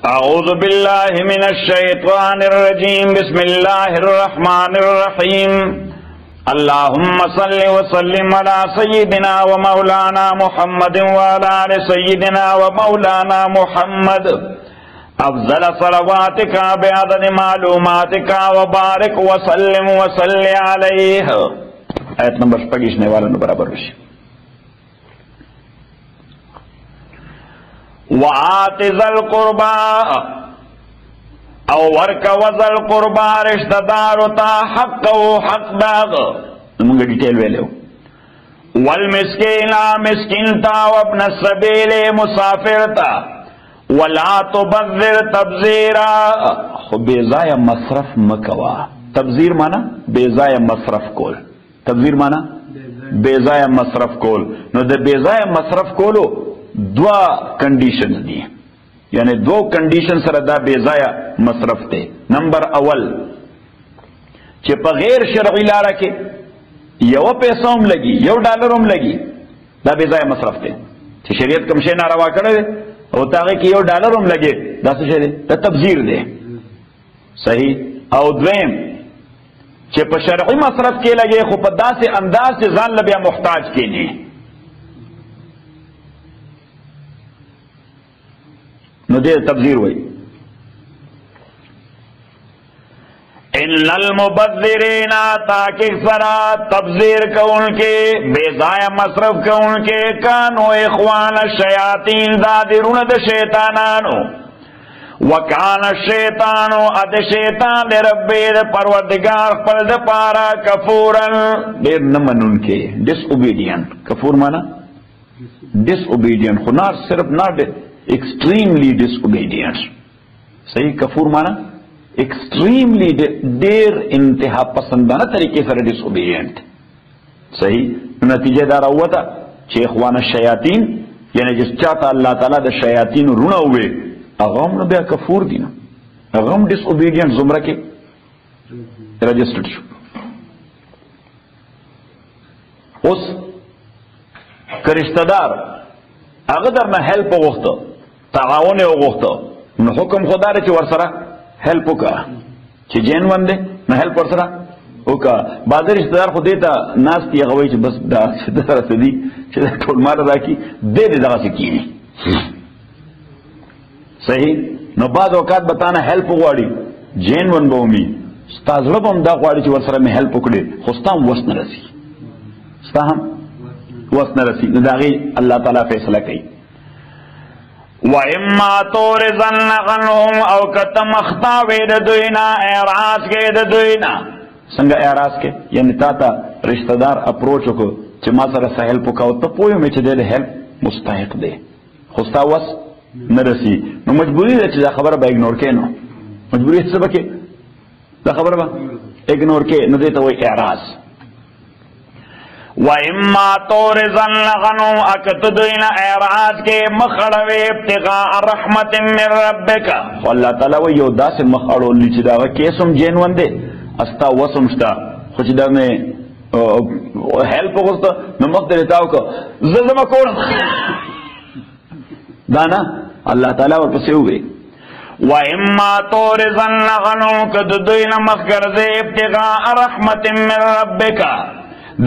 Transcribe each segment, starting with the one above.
اعوذ باللہ من الشیطان الرجیم بسم اللہ الرحمن الرحیم اللہم صلی وسلم علی سیدنا و مولانا محمد وعلی آل سیدنا و مولانا محمد افضل صلواتک بعدد معلوماتک وبارک وسلم وصلی علیہ. آیت نمبر 25 نے والا برابر بشی. وآت ذا القربا او ورک وذا القربا رشتہ دارو تا حق و حق داغ منگا ڈیٹیل ویلے ہو والمسکین مسکین تا وابن السبیل مسافر تا ولا تبذر تبذیرا خو بیزای مصرف مکوا. تبذیر مانا بیزای مصرف کول. تبذیر مانا بیزای مصرف کول. نو دا بیزای مصرف کولو دوا کنڈیشنز دی، یعنی دو کنڈیشن سره دا بیزایا مصرف تے. نمبر اول چې په غیر شرعی لاره کې یو پیسه هم لګي یو ډالر هم لګي دا بیزایا مصرف تے. چې شریعت کوم شی ناروا کړی او تاغه کې یو ډالر هم لګي دا څه شی دی؟ دا تبذیر دی. صحیح. او دویم چې په شرعی مصرف کې لګي خو په داسې انداز چې ځان له بیا محتاج کېږي نو دے تبذیر ہوئی. ان المبذرین تاکہ سرا تبذیر کو ان کے بیزایا مصرف کو ان کے کانو اخوان الشیاطین دادرون د شیطانانو وکان الشیطانو اد شیطان لربی د پروردگار پر د پارا کفورن دیر نمن ان کے ڈس اوبیڈینٹ. کفور مانا ڈس اوبیڈینٹ. خنار صرف نہ ایکسٹریملی ڈس اوبیڈینٹ. صحیح. کفور مانا ایکسٹریملی دیر انتہا پسندانہ طریقے سے ڈس اوبیڈینٹ. صحیح. نتیجہ دار ہوا تھا کہ اخوان الشیاطین یعنی جس چاہتا اللہ تعالیٰ دا شیاطین رونا ہوئے اغام نبیا کفور دینا اغام ڈس اوبیڈینٹ زمرہ کے رجسٹرڈ شو. اس کرشتہ دار اگر میں ہیلپ وغوختا تعاون وغوختا نو حکم خدا رہے چی ورسرا ہیلپ کا چی جین وندے نو ہیلپ ورسرا اوکا. بعض رشتہ دار خود دیتا ناس کی اغوی چی بس دا شدہ رسے دی چی دا ٹھول مارا دا کی دے دے دا سی کینی. صحیح. نو بعض اوقات بتانا ہیلپ غواڑی جین ون باومی ستا زرب ہم دا غواڑی چی ورسرا میں ہیلپ اکڑے خوستا ہم وست نرسی ستا ہم وست نرسی. نو دا غی اللہ تعالیٰ فیصلہ کئی. وَإِمَّا تُورِزَنَّ عَنْهُمْ او کتمختاوی دا دوینا اعراض کے دا دوینا. سنگا اعراض کے یعنی تا رشتہ دار اپروچو کو چی ما سر سا ہیلپ کاؤ تا پویو میں چی دے دے ہیلپ مستحق دے خوستا وس نرسی. نو مجبوری دے چی دا خبر با اگنور کے نو مجبوری سبا کے دا خبر با اگنور کے نو دیتا وی اعراض. وَإِمَّا تُورِزَنَّ عَنْهُمْ اکت دوینا اعراض کے مخڑوے ابتغاء رحمت من ربک. خو اللہ تعالیٰ وی یو دا سے مخڑو لیچی دا کیسم جین وندے استا وسم شتا خوچی دا میں ہیلپ ہوستا میں مقدر اتاو کا زلزمہ کون دانا اللہ تعالیٰ ورپسے ہوئے. وَإِمَّا تُورِزَنَّ عَنْهُمْ کت دوینا مخگرز ابتغاء رحمت من ربک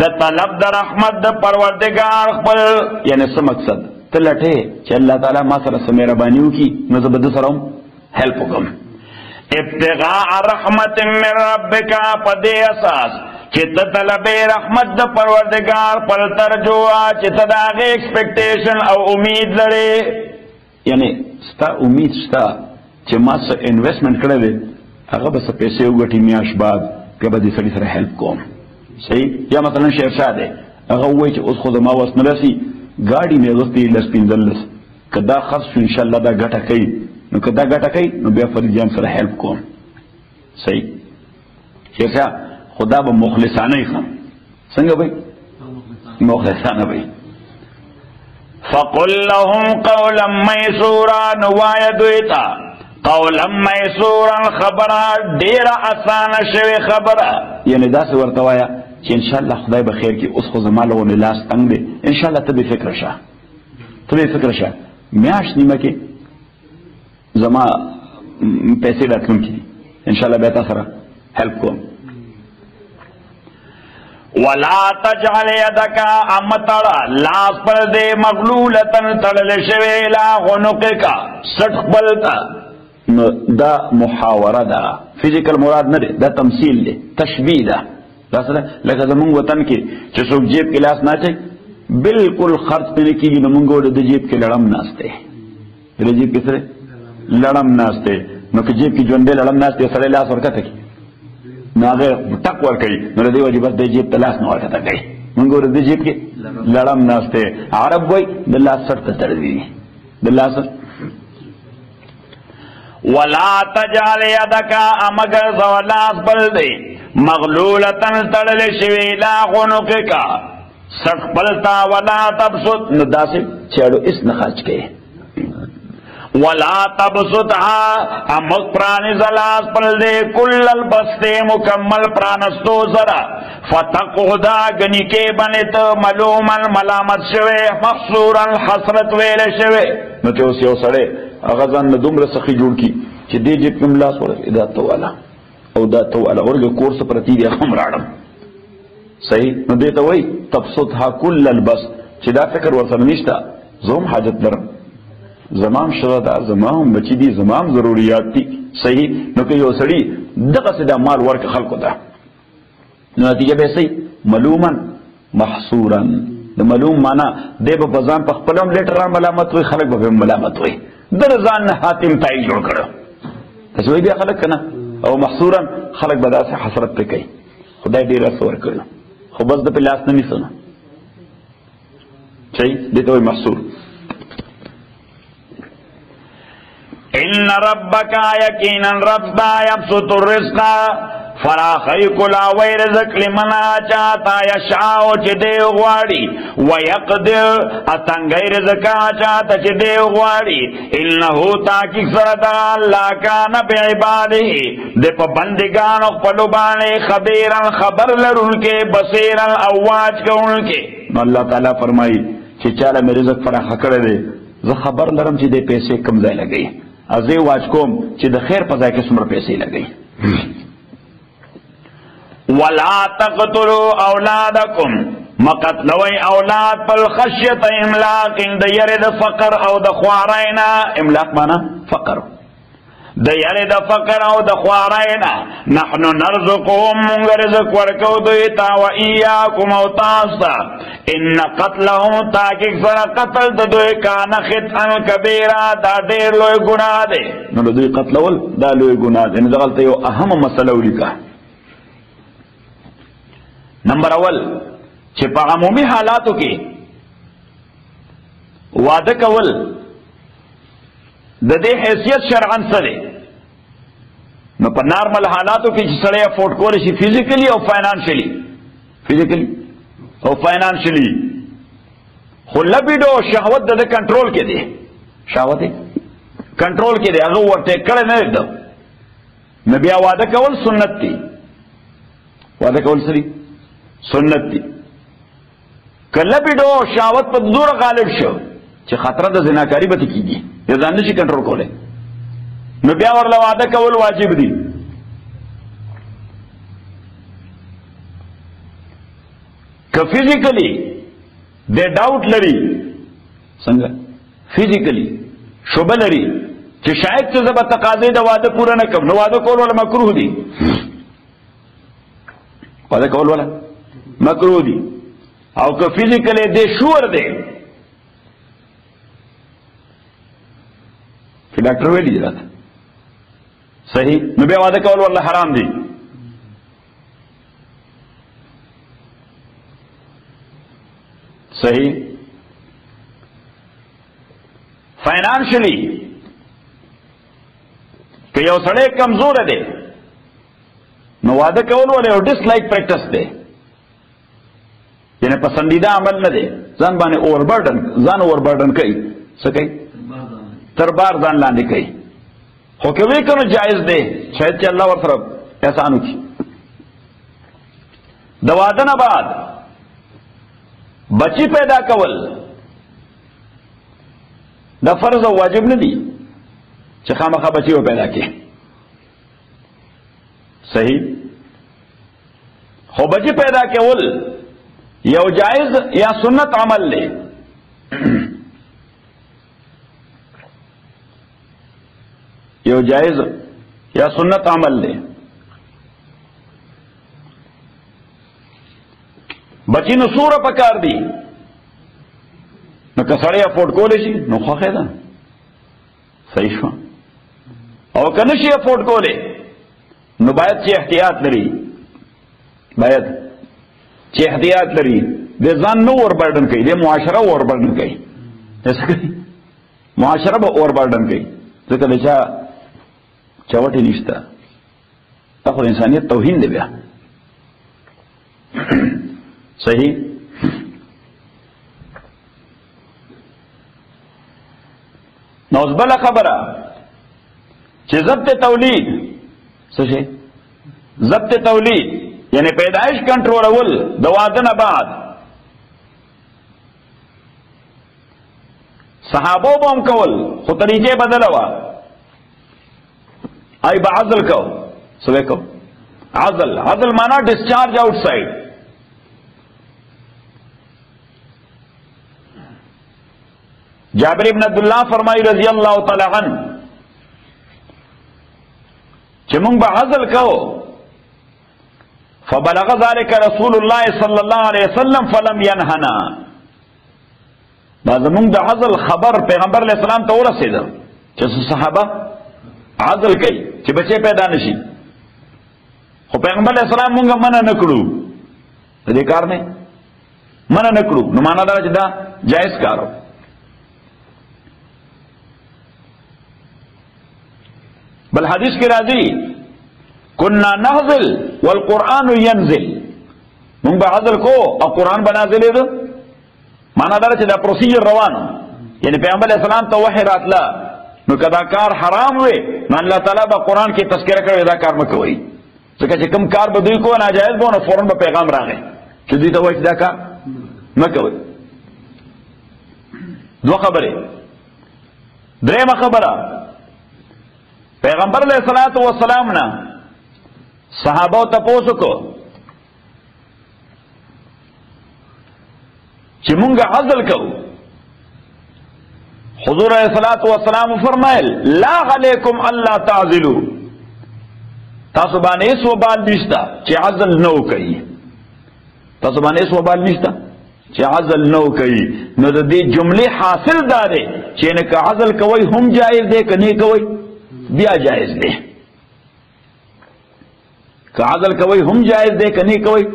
دا طلب دا رحمت دا پروردگار خپل یعنی سم مقصد تلٹے چا اللہ تعالیٰ ما سر سمیرہ بانیو کی نظبت سرم ہیلپ کم. ابتغاء رحمت من ربکا پدے اساس چتا طلب رحمت دا پروردگار پر ترجوہ چتا دا آگے ایکسپیکٹیشن او امید لڑے یعنی ستا امید ستا چا ما سا انویسٹمنٹ کرے دے اگر بس پیسے ہوگا ٹی میاش بعد کہ با دی سڑی سر ہیلپ کوم. صحیح. یا مثلا شیر شاہ دے اگر ہوئی چی اس خود ما وست نرسی گاڑی میں غسطی لس پینزل لس کدا خرص شو انشاءاللہ دا گٹا کئی نو کدا گٹا کئی نو بیا فرید جان سر ہیلپ کون. صحیح. شیر شاہ خدا با مخلصانہ ہی خان سنگا بھئی مخلصانہ بھئی. فَقُلْ لَهُمْ قَوْلًا مَيْسُورًا نوایا دویتا قولا میسورا خبرا دیر آسان شوی خبرا یعنی دا سے ورطوایا چی انشاءاللہ خدای بخیر کی اس خود زمالو نلاس تنگ دے انشاءاللہ تبی فکر شا میاش نیمه کې زما پیسې راتلونکي دي انشاءالله بیا تا سره هیلپ کوم. ولا تجعل يدك امتړه لاس پر دې مغلولتن تړل شوی لا عنقك سټ خپل ته. نو دا محاوره ده، فزیکل مراد نه دی، دا تمثیل دی، تشبیه ده. دا سره لکه زمونږ وطن کې چې څوک جیب کې لاس نه اچوي بالکل خرڅ پرې نه کېږي، نو مونږ د جیب کې لړم ناست دی، د جیب کې سره لړم ناست دی. نو که جیب کې ژوندی لړم ناست دی سړی لاس ورکته کړي نو هغه ټک ورکوي، نو د دې وجې بس د جیب ته لاس نه ورکته کوي. مونږ د جیب کې لړم ناست دی. عرب وایي د لاس سر ته تړوي، د لاس. ولا تجعل يدك امگر زولاس بل دی مغلولتن تړل شوی لا عنقك سټ پلتا. ولا تبسط نو داسې چاړو اس نه خرچ کوي. ولا تبسطها امک پرانی زلاس پل دے کل البست مکمل پرانستو زرا فتقعدا گنی کے بنت ملوما ملامت شوے محصورا حسرت ویل شوے. نو چې اوس یو سړی هغه ځان نه دومره سخي جوړ کي چې دې جیب کې ملاس ورکړي دا ته والا او دا ته والا ورګه کورس پرتی دی هم راړم صحیح. نو دې ته وایي تبسطها کل البست چې دا فکر ورسره نشته زوم حاجت لرم، زمام شته دا زمام بچی دي، زمام ضروريات دي صحیح. نو که یو سړي دغه څه د مال ورک خلکو ته نو نتیجه به صحیح ملوما محصورا. د ملوم معنا دی به په ځان په خپل هم لیټران ملامت وي، خلک به ملامت وي، در ځان نه حاتم تای جوړ کړو تاسو وی بیا خلک کنه. او محصورا خلک به داسې حسرت پې کوي خدای ډېر څه ورکړو خو بس د په لاس نه نیسو نه صحیح. دې ته وایي محصور. ان ربک یقینا رب دا یبسط الرزق فراخی کلا وی رزق لمنا چاہتا یشاو چی دیو غواری ویقدر اتنگی رزق چاہتا چی دیو غواری انہو تاکی سردا اللہ کان بعباده دے پا بندگان اقبلو بانے خبیرا خبر لرن کے بصیرا اواج کون کے. اللہ تعالیٰ فرمائی چی چالا میں رزق فراخ کردے زه خبر لرم چی دے پیسے کم ځای لگئی ازی واج کوم چې د خیر په ځای کې څومره پیسې لګي. ولا تقتلوا اولادکم مقتلوی اولاد پر خشیت املاق د یری د فقر او د خوارینا. املاق معنا فقر، د یری د فقر او د خوارینا. نحنو نرزقهم مونږ رزق ورکو دوی تا و ایاکم او تاسو. ان قتلهم تاکیک سره قتل د دوی کان خطئا کبیره دا ډیر لوی ګناه دی. نو دوی قتلول دا لوی ګناه دی. نو دغلته یو اهم مسله ولیکه. نمبر اول چې په عمومي حالاتو کې واده کول د دې حیثیت شرعاً څه دی؟ نو په نارمل حالاتو کې چې سړی افورډ کولی شي فزیکلی او فاینانشلی، فزیکلی او فاینانشلی، خو لبیډو او شهوت د کنټرول کې دی، شهوت کنټرول کې دی، هغه ورته کړی نه دی. نو بیا واده کول سنت دی، واده کول سری سنت دی. که لبیډو او شهوت په زور غالب شو چې خطر د زناکاری به کېږي، یا ځان نشي کنټرول کولی، نو بیا ورله واده کول واجب دی. که فزیکلی د ډاوټ لري، څنګه فزیکلی شوبه لري چې شاید څه زه به تقاضې د واده پوره نه کړم، نو واده کول ولا مکروه دي، واده کول ولا مکروه دي. او که فزیکلی دی شور دی چې ډاکټر ویلي دی راته صحیح، نو بیا واده کول والله حرام دی. صحیح. فائنانشلی که یو سړی کمزور دی نو واده کول ولې یو ډس لایک پریکټس دی، یعنی پسندیده عمل نه دی، ځان باندې اووربرډن، ځان اووربرډن کوي، څه کوي؟ تر بار ځان لاندې کوي. خو که وی کنو جایز دی، شاید چې الله ورسره احسان وکړي. د واده نه بعد بچی پیدا کول دا فرض او واجب نه دی، چې خامخا بچي و پیدا کې. صحیح. خو بچي پیدا کول یو جائز یا سنت عمل دی. یو جائز یا سنت عمل دی. بچی نو سوره پکار دی نو کسړی افورډ کولی شي نو خوښه ده. صحیح شو. او کنه شي افورډ کولی نو باید چې احتیاط لري، باید چې احتیاط لري، د ځان نو ور برډن کوي، د معاشره ور برډن کوي. څه کوي؟ معاشره به ور برډن کوي ځکه د چا چوټې نشته. دا خو انسانیت توهین دی بیا. صحیح. نو اوس بله خبره چې ضبط تولید څه شي؟ ضبط تولید یعنی پیدایش کنټرولول د واده نه بعد صحابو به هم کول خو طریقې بدله وه. ای به عزل کو. څه به کو؟ عزل. عزل معنا ډسچارج آؤٹ سائڈ. جابر ابن عبداللہ فرمائی رضی اللہ تعالی عنہ چې مونږ به عزل کوو فبلغ ذلك رسول الله صلی الله علیه وسلم فلم ينهنا. دا زمونږ د عزل خبر پیغمبر علیه السلام ته ورسېده چې صحابه عزل کوي چې بچی پیدا نشي. خو پیغمبر علیه السلام مونږ منع نه کړو، د دې کار نه منع نه کړو. نو معنا دا چې دا جایز کار و. بل حدیث کی راضی کننا نحزل والقرآن ینزل. مونږ به عزل کو او قرآن به نازلې ده. معنا دا چې دا پروسیجر روانو، یعنی پیغمبر علیه السلام ته وحی راتله نو که دا کار حرام وي نو الله تعالی به قرآن کې تذکره کړی دا کار مه کوئ. ځکه چې کوم کار به دوی کوه ناجایز به نو فوراً به پیغام راغی چې دوی ته وایي چې دا کار مه کوئ. دوه خبرې. درېمه خبره پیغمبر علیہ الصلوۃ والسلام نه صحابه تپوس کو چې مونږ عزل کوو. حضور علیہ الصلوۃ والسلام فرمایل لا علیکم الله تعزلوا. تاسو باندې هیڅ وبال نشته چې عزل نه وکړي. تاسو باندې هیڅ وبال نشته چې عزل نه وکړي. نو د دې جملې حاصل دا دی چې نه که عزل کوي هم جایز دی که نه کوي بیا جائز دی. که عزل کوي هم جائز دی که نه کوي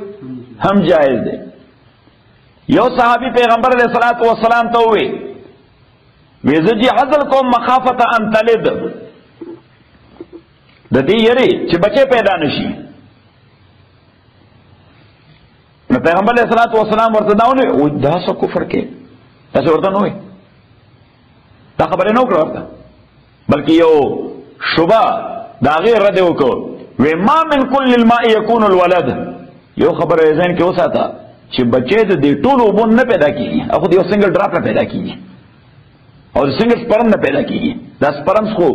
هم جائز دی. یو صحابی پیغمبر علیہ الصلوۃ والسلام ته وی زه چې عزل کوم مخافت ان تلد، د دې یری چې بچی پیدا نشي. نو پیغمبر علیہ الصلوۃ والسلام ورته دا ونه او دا څه کفر کې تاسو ورته نه وي دا خبره نه وکړه ورته، بلکې یو شبہ دا غیر رد وکړو وی ما من کل الماء یکون الولد. یو خبر ذهن کې وساته چې بچی د دې ټولو اوبو نه پیدا کیږي، خو یو سنگل ډراپ نه پیدا کیږي او سنگل سپرم نه پیدا کیږي. دا سپرمز خو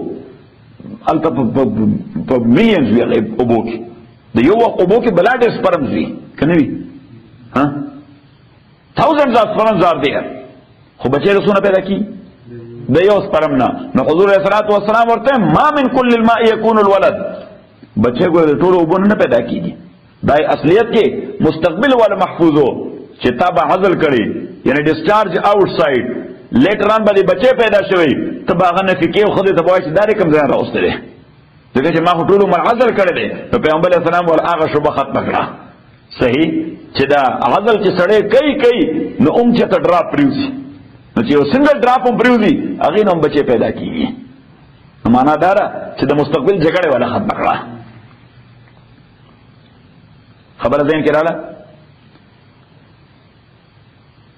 الته په میلیونز وی اوبو کې د یو اوبو کې بلا ډېر سپرمز وي کنه وي ها thousands of sperms are there. خو بچی رسونه پیدا کیږي د یو سپرم نه. نو حضور علیہ الصلوۃ والسلام ورته ما من کل الماء یکون الولد. بچے کو ټول وبو نه پیدا کیږي. دا اصلیت کې مستقبل ولا محفوظو چې تابع عزل کړي یعنی ډسچارج آؤٹ سائڈ لیټران باندې بچے پیدا شوی تباغه نه فکر خو دې تبوای چې داري کوم ځای راوستره ځکه چې ما ټول عمر عزل کړی دی. نو پیغمبر علیہ السلام ول هغه شوبه ختم کړه. صحیح چې دا عزل چې سړی کوي نو چې ته ډراپ پریوزي نو چې یو سنگل ډراپ هم پریوزي هغه نوم بچي پیدا کیږي. معنا دا چې د مستقبل جګړه ولا ختم کړه. خبره ذهن کې رااله.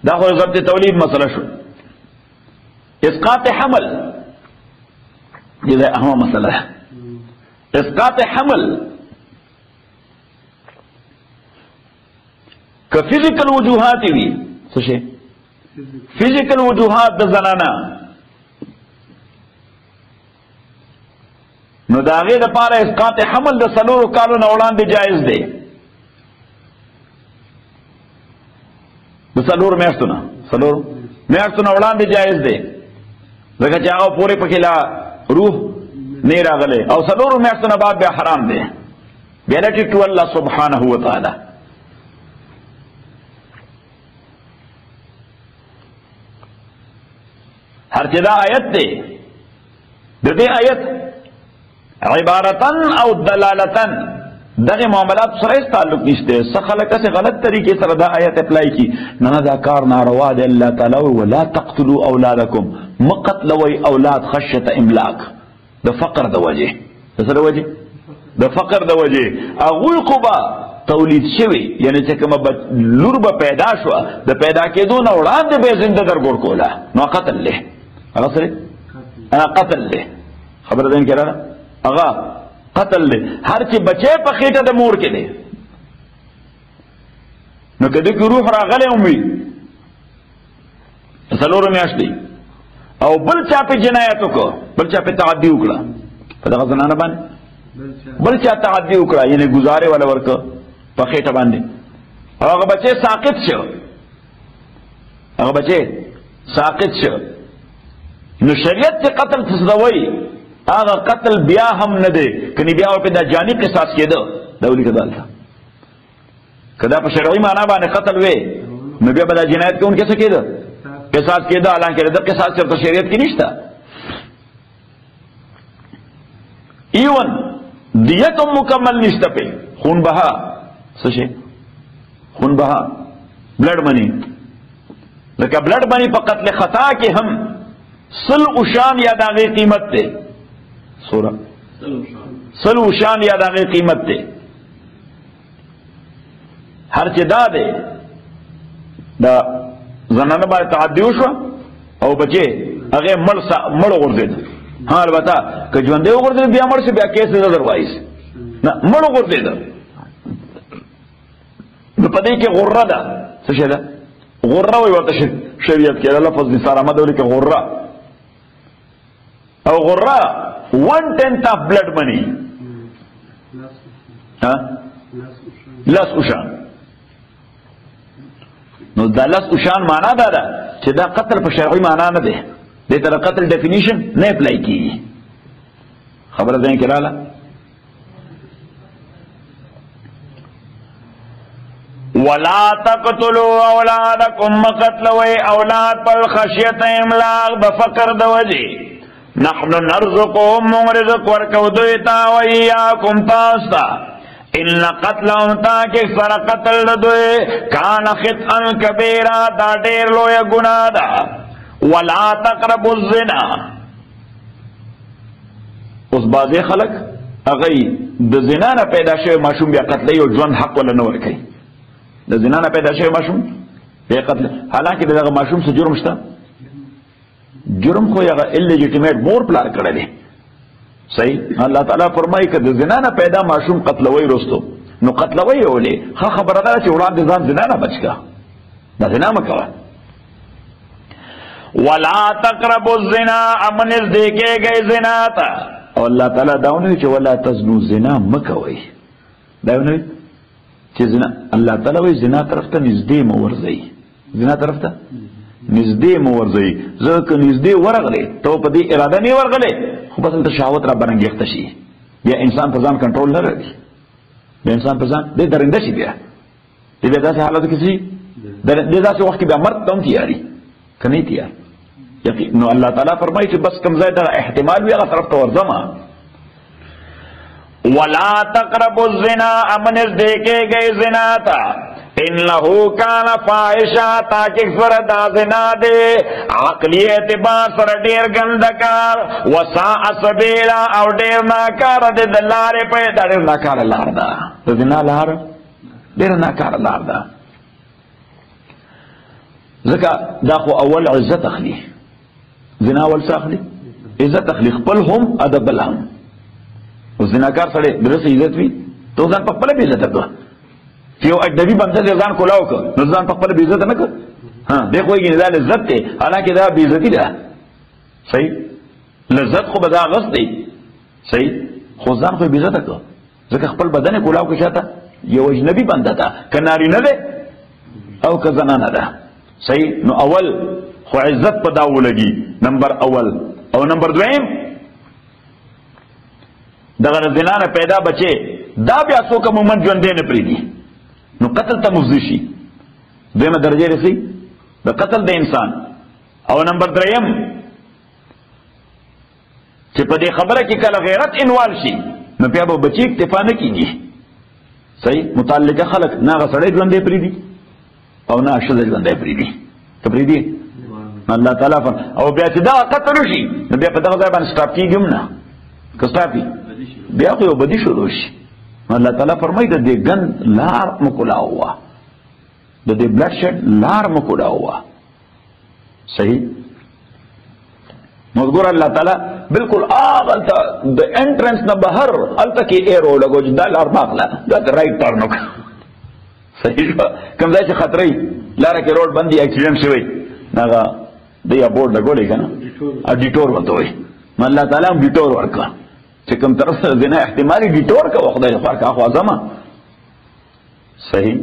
دا خو ضبط تولید مسله شو. اسقاط حمل دې اهمه مسله ده. اسقاط حمل که فزیکل وجوهات وي څه شي فزیکل وجوهات د زنانه نو د هغې دپاره اسقاط حمل د 4 کالو نه وړاندې جایز دی، د 4 میاشتو نه وړاندې جایز دی، ځکه چې هغه پورې پکې لا روح نه راغلی، او 4 میاشتو نه بعد بیا حرام دی، بیا ریلیټډ ټو الله سبحانه وتعالی. هر چې دا آیت دی، د دې آیت عبارتن او دلالتن دغه معاملات سره هیڅ تعلق نشته. څه خلک هسې غلط طریقې سره دا آیت اپلای کی، نه دا کار ناروا دی. الله تعالی ولا تقتلوا اولادکم، مقتلوي اولاد خشیت املاک، د فقر د وجه، د څه د وجه؟ د فقر د وجه. هغوی خو به تولید شوي، یعنی چې کومه لور به پیدا شوه، د پیدا کېدو نه وړاندې به یې زنده درګور کوله، نو قتل دی، هغه سره قتل دی. خبره ده کې راغله، هغه قتل دی. هر چې بچی په خېټه د مور کې دی، نو که دې کې روح راغلی هم وي 4 میاشتې، او بل چا پې جنایت وکړه، بل چا پې تعدي وکړه په دغه زنانه باندې، بل چا تعدي وکړه، یعنی ګزارې والا ورکړه په خېټه باندې، او هغه بچی ساقط شو، هغه بچی ساقط شو، نو شریعت چې قتل تصدوي، هغه قتل بیا هم نه دی، کني بیا ورپې دا جاني قصاص کېده، دا ولیکه دلته که دا په شرعي معنا باندې قتل وی، نو بیا به دا جنایت کوونکی څه کېده؟ قصاص کېده، حالانکې د قصاص چېرته شریعت کې نشته. ایون دیت هم مکمل نشته پې، خون بها څه شي؟ خون بها بلډ منی، لکه بلډ منی په قتل خطا کې هم 100 اوشان یا د هغې قیمت دی، سوره 100 اوشان یا د هغې قیمت دی. هر چې دا دی، دا زنانه باندې تعدي وشوه او بچې هغې مړ وغورځېد، ها البته که ژوندی وغورځېد بیا مړ شي، بیا کیس دی ادروایز، نه مړ وغورځېد، نو په دې کې غره ده، څه شی ده؟ غره وایي ورته شریعت کې، لفظ نثار احمد ولیکه غره، او غره 1/10 of blood money، لس اوشان. نو دا لس اوشان معنا دا ده چې دا قتل په شرعي معنا نه دی، دې ته د قتل ډیفینیشن نه اپلای کیږي. خبره ځین کې رااله. ولا تقتلوا اولادکم، مقتلوي اولاد پر خشیت املاق، د فقر د وجې. نحن نرزقهم، رزق ورکو دوی تا و ایاکم تاستا. ان قتلهم تاکہ سر قتل دوی کان خطئا کبیرا، دا ډیر لوی گناہ دا. ولا تقربوا الزنا، اوس بعضې خلک هغوی د زنا نه پیدا شوی ماشوم بیا قتلوي او ژوند حق ولا نه ورکوي. د زنا نه پیدا شوی ماشوم بیا قتل، حالانکې د دغه ماشوم څه جرم شته؟ جرم خو یغه الیجیټیمیټ مور پلار کړی دی، صحیح. الله تعالی فرمایي که د زنا نه پیدا ماشوم قتلوي رستو، نو قتلوي یې ولې؟ ښه خبره ده چې وړاندې ځان زنا نه بچ کړه، دا زنا مه کوه. ولا تقربوا الزنا، امن نږدې کېږئ زنا ته، او الله تعالی دا ونه وایي چې ولا تزنوا، زنا مه کوئ، دا ونه وایي چې زنا، الله تعالی وایي زنا طرف ته نږدې مه ورځئ، زنا طرف ته نږدې مو ورځئ. زه که نږدې ورغلې ته په دې اراده نه ورغلې، خو بس هلته شهوت را برانګېخته شي، بیا انسان پر ځان کنټرول نه لري، بیا انسان پر ځان دی درنده شي، بیا دی بیا داسې حالاتو کې شي، دی داسې وخت کې بیا مرګ ته هم تیاري که نه تیار. نو الله تعالی فرمایي چې بس کوم ځای دغه احتمال وي هغه طرف ته ورځمه. ولا تقربوا الزنا، امن نږدې کېږئ زنا ته، انه کان فاحشا، تاکہ سر دا زنا دے عقلی اعتبار سر ډیر ګندکار، وساء سبیلا، او ډیر ناکار دے د لارې په، دا ډیر ناکار لار ده، د زنا لار ډیر ناکار لار ده. ځکه دا خو اول عزت اخلي، زنا اول څه اخلي؟ عزت اخلي، خپل هم ادب بل هم. او زناکار سړی درسه عزت وي ته ځان په خپله بې عزته کړه، چې یو اجنبي بنده دې ځان کولاو کړ نو ځان په خپله بې عزته نه کړ، دی خو یې دا لذت دی، حالانکې دا بې عزتي ده، صحیح. لذت خو به دا اغست دی، صحیح. خو ځان خو بې عزته کړ ځکه خپل بدن یې کولاو کې چاته یو اجنبي بنده ده که نارینه دی او که زنانه ده صحیح نو اول خو عزت په دا ولګي نمبر اول او نمبر دویم دغه زنا نه پیدا بچي دا بیا څوک عموما ژوندی نه پرېږدي نو قتل ته مفضي شي دویمه درجه رسي د قتل د انسان او نمبر دریم چې په دې خبره کې کله غیرت انوال شي نو بیا به بچي اکتفا نه کېږي صحیح متعلقه خلق نه هغه سړی ژوندی پرېږدي او نه ښځه ژوندی پرېږدي که پرېږدي الله تعالی او بیا چې دغه قتل وشي نو بیا په دغه ځای باندې سټاپ کېږي هم نه که سټاپ وي بیا خو یو بدي شروع شي الله تعالی فرمایي د دې ګند لار مو کولاوه د دې بلډ شیډ لار مو کولاوه صحیح نو ګور الله تعالی بالکل اغلطه د انټرنس نه بهر الته کې ایرو لګو چې دا لار ماغله دا رائټ ټرن وکړه صحیح کوم ځای چې خطرې لار کې روډ بندي اکسیډنټ شوی هغه د یا بورډ لګولې کنه ا ډیټور وته وي الله تعالی هم ډیټور ورکړه چې کوم طرف سره زنا احتمالي ډیټور کا خدای لپاره کا خو ځما صحیح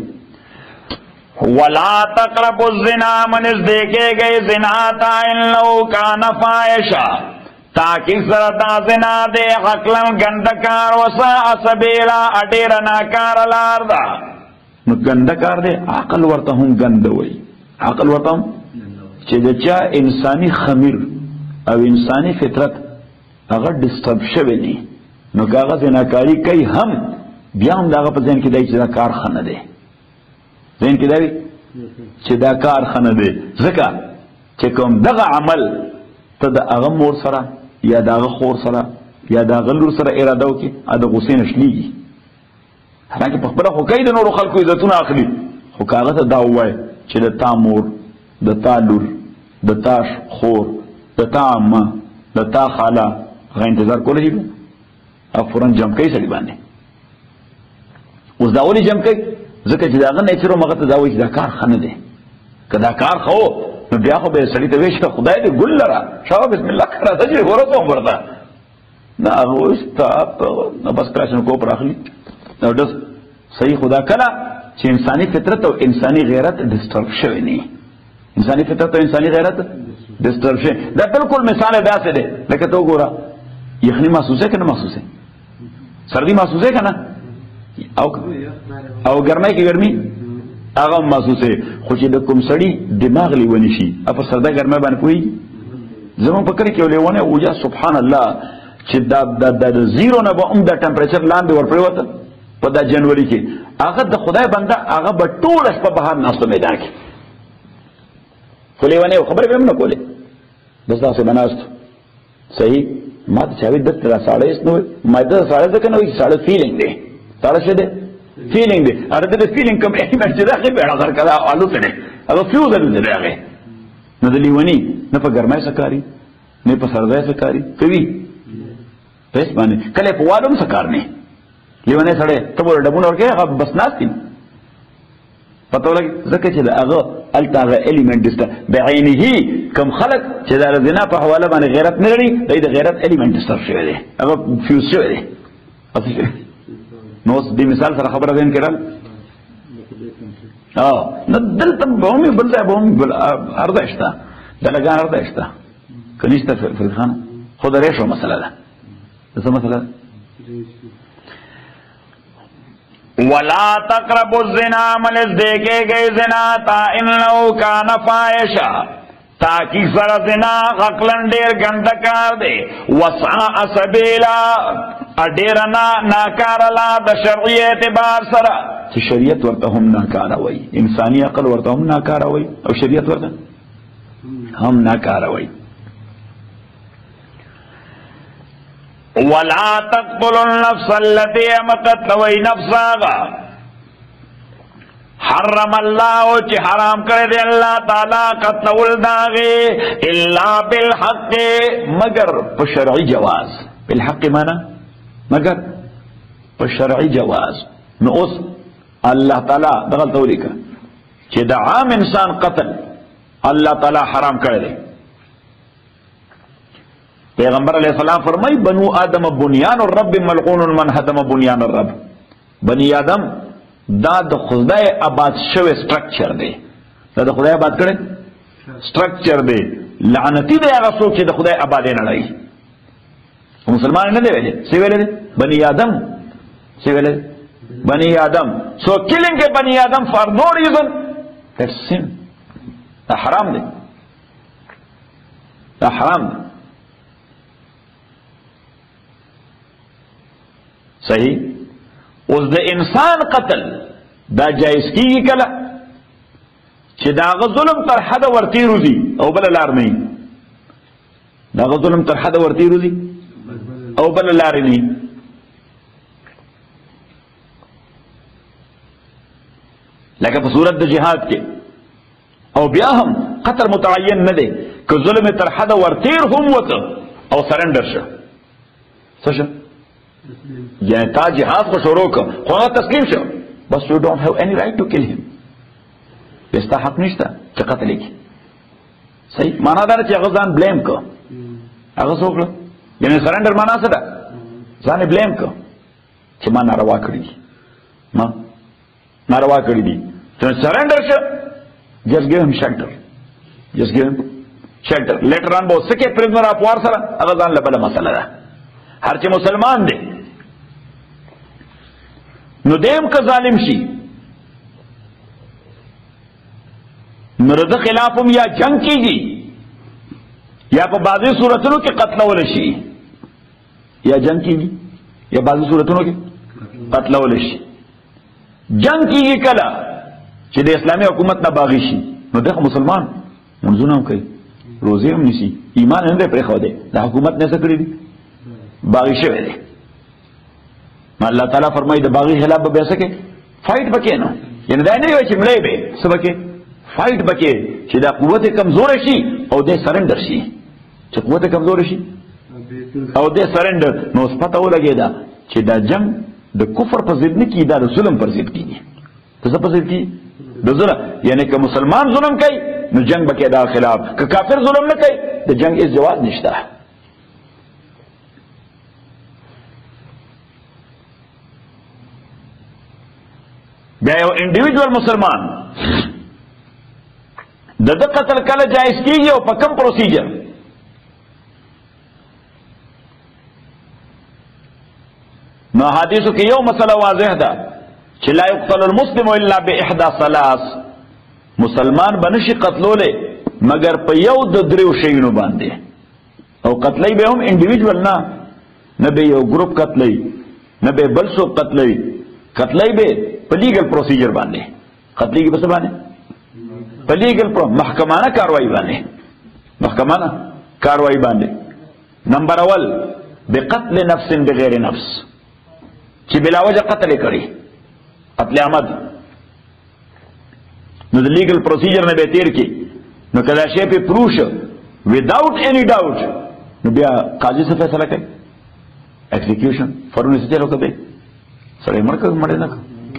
ولا تقربوا الزنا من ذکے گئے زنا تا انه کان فاحشا تاکہ سرتا زنا دے عقلن گندکار وسا سبیلا اډیر ناکار لار دا نو گندکار دے عقل ورته هم گند وای عقل ورته چې دچا انساني خمیر او انساني فطرت هغه ډیسټرب شوی نه نو هغه زناکاری کوي هم بیا هم دغه په ځین کې دای چې دا کار خنه دی ځین کې دی چې دا کار خنه دی ځکه چې کوم دغه عمل ته د هغه مور سره یا دغه خور سره یا دغه لور سره اراده وکړي ا د غصې نشلیږي حالانکه په خپل خو کوي د نورو خلکو عزتونه اخلي خو کاغه ته دا وایي چې د تا مور د تا لور د تا خور د تا عمه د تا خاله هغه انتظار کولی شي او فورن جمع کوي سړي باندې اوس دا ولې جمع کوي ځکه چې داغه نیچر مغه ته دا وایي چې دا کار ښه نه دی که دا کار ښه و نو بیا خو به سړي ته وایي چې خدای دې ګل لره شابه بسم الله کړه ته چې ورته هم ورته نه هغه اوس ته نو بس کراشن کو پر اخلي نو داس صحیح خدا کله چې انساني فطرت او انساني غیرت ډیسټرب شوی نه انساني فطرت او انساني غیرت ډیسټرب شوی دا بالکل مثال داسې دی لکه ته وګوره یخني محسوسه کنه محسوسه سردی محسوسه کنه او ګرمای کې ګرمي هغه محسوسه خو چې د کوم سړی دماغ لیونی شي په سرده ګرمای باندې کوي زمون فکر کې لیونه او یا سبحان الله چې د زیرو نه به د ټمپریچر لاندې ور پریوته په د جنوري کې هغه د خدای بنده هغه به ټول شپه بهر ناستو میدان کې خو لیونه خبرې به نه کولې بس تاسو بناست صحیح ما ته چاوي د تر ساړې نو ما ته ساړې ځکه نو ساړې فیلینګ دی ساړې څه دی فیلینګ دی اره د فیلینګ کوم احتمال چې راغی به هغه کړه الو ته دی هغه فیوز دی راغی نو د لیونی نه په ګرمای سکاري نه په سردای سکاري کوي پس باندې کله په وادم سکار نه لیونه سره ته ور ډبونه ورکه هغه بس ناستي پته ولګي ځکه چې هغه التاغه الیمنت دسته بعینه کم خلق چې د زنا په حواله باندې غیرت نه لري د غیرت الیمنت سره شوی دی هغه فیوز شوی دی نو د مثال سره خبره وین کړل نو دلته بومي بل ځای بومي بل ارده شته دلګان ارده شته کنيشته فرخان خو درې شو مسله ده څه مسله ولا تقربوا الزنا من دیکھے گئے زنا تا انه کان فاحشا تاکي سره زنا عقلن ډیر ګندکار دی وسع سبیلا اډیرنا ناکارلا د شرعي اعتبار سره چې شریعت ورته هم ناکاره وای انساني عقل ورته هم ناکاره وای او شریعت ورته هم ناکاره وای ولا تقتلوا النفس التي قتلوا نفسها حرم الله چې حرام کړی دی الله تعالی قتل داغه الا بالحق مگر په شرعي جواز بالحق معنا مگر په شرعي جواز نو اوس الله تعالی دغه تولیک چې د عام انسان قتل الله تعالی حرام کړی دی पैगंबर अलैहिस्सलाम फरमाई बनु आदम बुनियान और रब मलऊन मन हदम बुनियान और रब। बनी आदम दा द खुदाए आबाद शवे स्ट्रक्चर दे, दा द खुदाए आबाद करे स्ट्रक्चर दे, लानती दे आगा सोच द खुदाए आबादे नड़ाई। मुसलमान ने दे वेले से वेले दे बनी आदम से वेले बनी आदम। सो किलिंग के बनी आदम फॉर नो रीजन दैट्स सिन, दा हराम दे, दा हराम दे। सही उस द इंसान कत्ल दा जायज की कला कि दाग जुल्म तर हद वर्ती रुजी और बल लार नहीं, दाग जुल्म तर हद वर्ती रुजी और बल लार नहीं। लेकिन सूरत द जिहाद के और ब्या हम कत्ल मुतयन न दे कि जुल्म तर हद वर्तीर हम वत और सरेंडर शो यानी ता जिहाद को शुरू कर खुदा तस्लीम शो बस you don't have any right to kill him, इसका हक नहीं था कि कत्ल की। सही माना था कि अगजान ब्लेम को अगर सोच लो यानी सरेंडर माना सदा जाने ब्लेम को कि मां नारवा करी मां नारवा करी दी तो surrender show just give him shelter, just give him shelter. Later on बहुत सके प्रिजनर ऑफ वॉर सरा अगजान लबला मसला रहा हर चे मुसलमान दे नुदेम का जालिम शी नरद खिलाफम या जंग कीगी या पर बाजी सूरतों के कत्ल वलशी या जंग कीगी या बाजी सूरतों के कत्ल वलशी जंग कीगी कला चिदे इस्लामी हुकूमत ना बागिशी नुदेख मुसलमान मंजूना कई रोजे हम निसी ईमान है प्रे खो दे दा हुकूमत ने सकड़ी दी बागी शे दे अल्लाह ताला फरमाई द बागी खिलाफ बे सके फाइट बके नो यानी दा नहीं होय मड़े बे सबके फाइट बके चिदा कुवत कमजोर शी और दे सरेंडर शी च कुवत कमजोर शी और दे सरेंडर नो पता हो लगेदा चिदा जंग द कुफर पर जिद नहीं की दा जुल्म पर जिद की तो सब पर जिद की द जुल्म यानी कि मुसलमान जुल्म कई न जंग बके दा खिलाफ कि काफिर जुल्म न कई द जंग इस जवाब निश्ता है। गए इंडिविजुअल मुसलमान दद कत्ल कल जायज कीजिए और पकम प्रोसीजर न हादिसों के यो मसला वाज़ेह था चिल्ला युक़्तलुल मुस्लिमु इल्ला बिइहदा सलास मुसलमान बनशी कत्लोले मगर पयौ दद्रिव शैनु बांधे और कत्लई बे हम इंडिविजुअल ना न बे यो ग्रुप कत्लई न बे बलसो कत्लई कत्लई बे लीगल प्रोसीजर बांधे कत्ली की बस बांधे लीगल महकमाना कार्रवाई बांधे महकमाना कार्रवाई बांधे। नंबर अवल बेकत्ल नफ्सिन बगैर नफ्स कि बिला वजह कत्ल करी कत्ल आमद न लीगल प्रोसीजर ने बेतीर की न कदाशे पे प्रूश विदाउट एनी डाउट न बिया काजी से फैसला करे एग्जीक्यूशन फौरन से चलो कदे सड़े मर कर मरे ना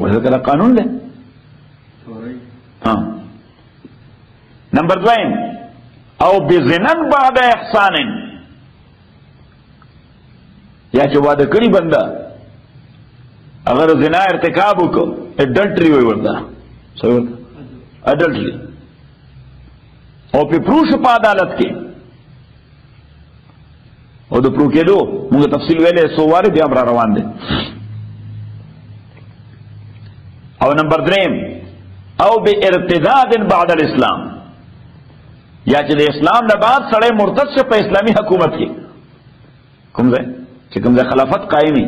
कला कानून दे। हाँ नंबर 2 औ बिज़िनन बाद एहसान या जो वादा करी बंदा अगर जिना इर्तिकाब को एडल्ट्री हुई वर्दा सही वर्दा एडल्ट्री और फिर प्रूफ पा अदालत के और तो प्रूफ के दो मुझे तफसील वेले सोवारे भी हमरा रवान दे। और नंबर 3 औ बे इर्तिदाद बाद इस्लाम या चले इस्लाम नबाद सड़े मुर्तद से पे इस्लामी हुकूमत की कुमजे खिलाफत कायमी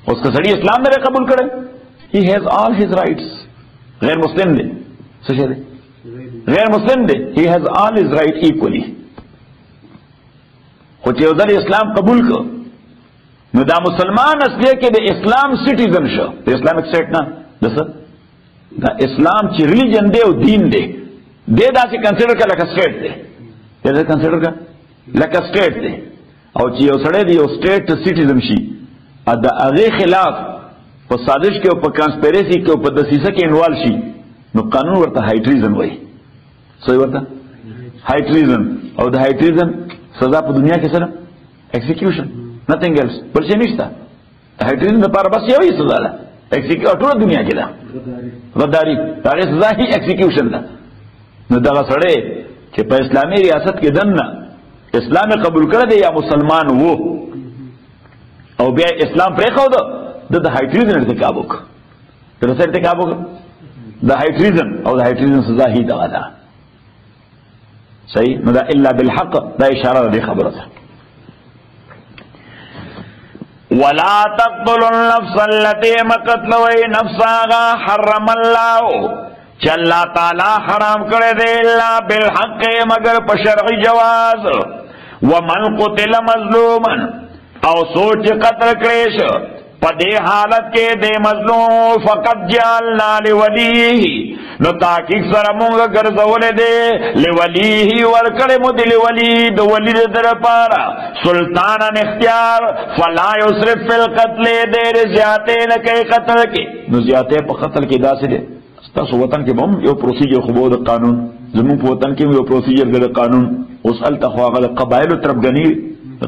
उसका सड़ी इस्लाम ने कबूल करे ही हैज ऑल हिज राइट्स गैर मुस्लिम दे सोचे दे गैर मुस्लिम दे ही has all his right equally होचे उधर इस्लाम कबूल को नुदा मुसलमान असलिए के इस्लाम सिटीजन शो इस्लामिक स्टेट ना दस द इस्लाम ची रिलीजन दे और दीन दे दासी कंसिडर का लका स्टेट दे जैसे कंसिडर का लका स्टेट दे और ची सड़े दी स्टेट सिटीजन शी अद अगे खिलाफ पर साजिश के ऊपर कंस्पेरेसी के ऊपर दसीसा के इन्वॉल्व शी नो कानून वर्ता हाई ट्रीजन वही सही वर्ता high treason او د high treason سزا په دنیا کې سره execution nothing else بل څه نشته high treason لپاره بس یوې سزا ده execution ټول دنیا کې ده غداری هغه سزا هي execution ده نو دا سره چې په اسلامي ریاست کې دنه اسلام قبول کړی دی یا مسلمان وو او بیا اسلام پرې خو ده د high treason ارتکاب وکړ د څه ارتکاب وکړ د high treason او د high treason سزا هي ده صحیح نو دا الا بالحق دا اشاره دې خبره ده ولا تقتلوا النفس التي مقتلوا نفسها حرم الله چې الله تعالی حرام کړی دی الا بالحق مگر په شرعي جواز ومن قتل مظلوما او سوچ قتل کړی شو په دې حالت کې د مظلوم فقط جعلنا لوليه نو تحقیق سره مونږ ګرځولې دي لوليه ورکړې مو دي لولي د ولی در پاره سلطان اختیار فلا يسرف في القتل دیر زیاته نه کوي قتل کې نو زیاته په قتل کې داسې دي تاسو وطن کې هم یو پروسیجر خو د قانون زمون په وطن کې یو پروسیجر د قانون اوس الته خو هغه قبایل تربګنی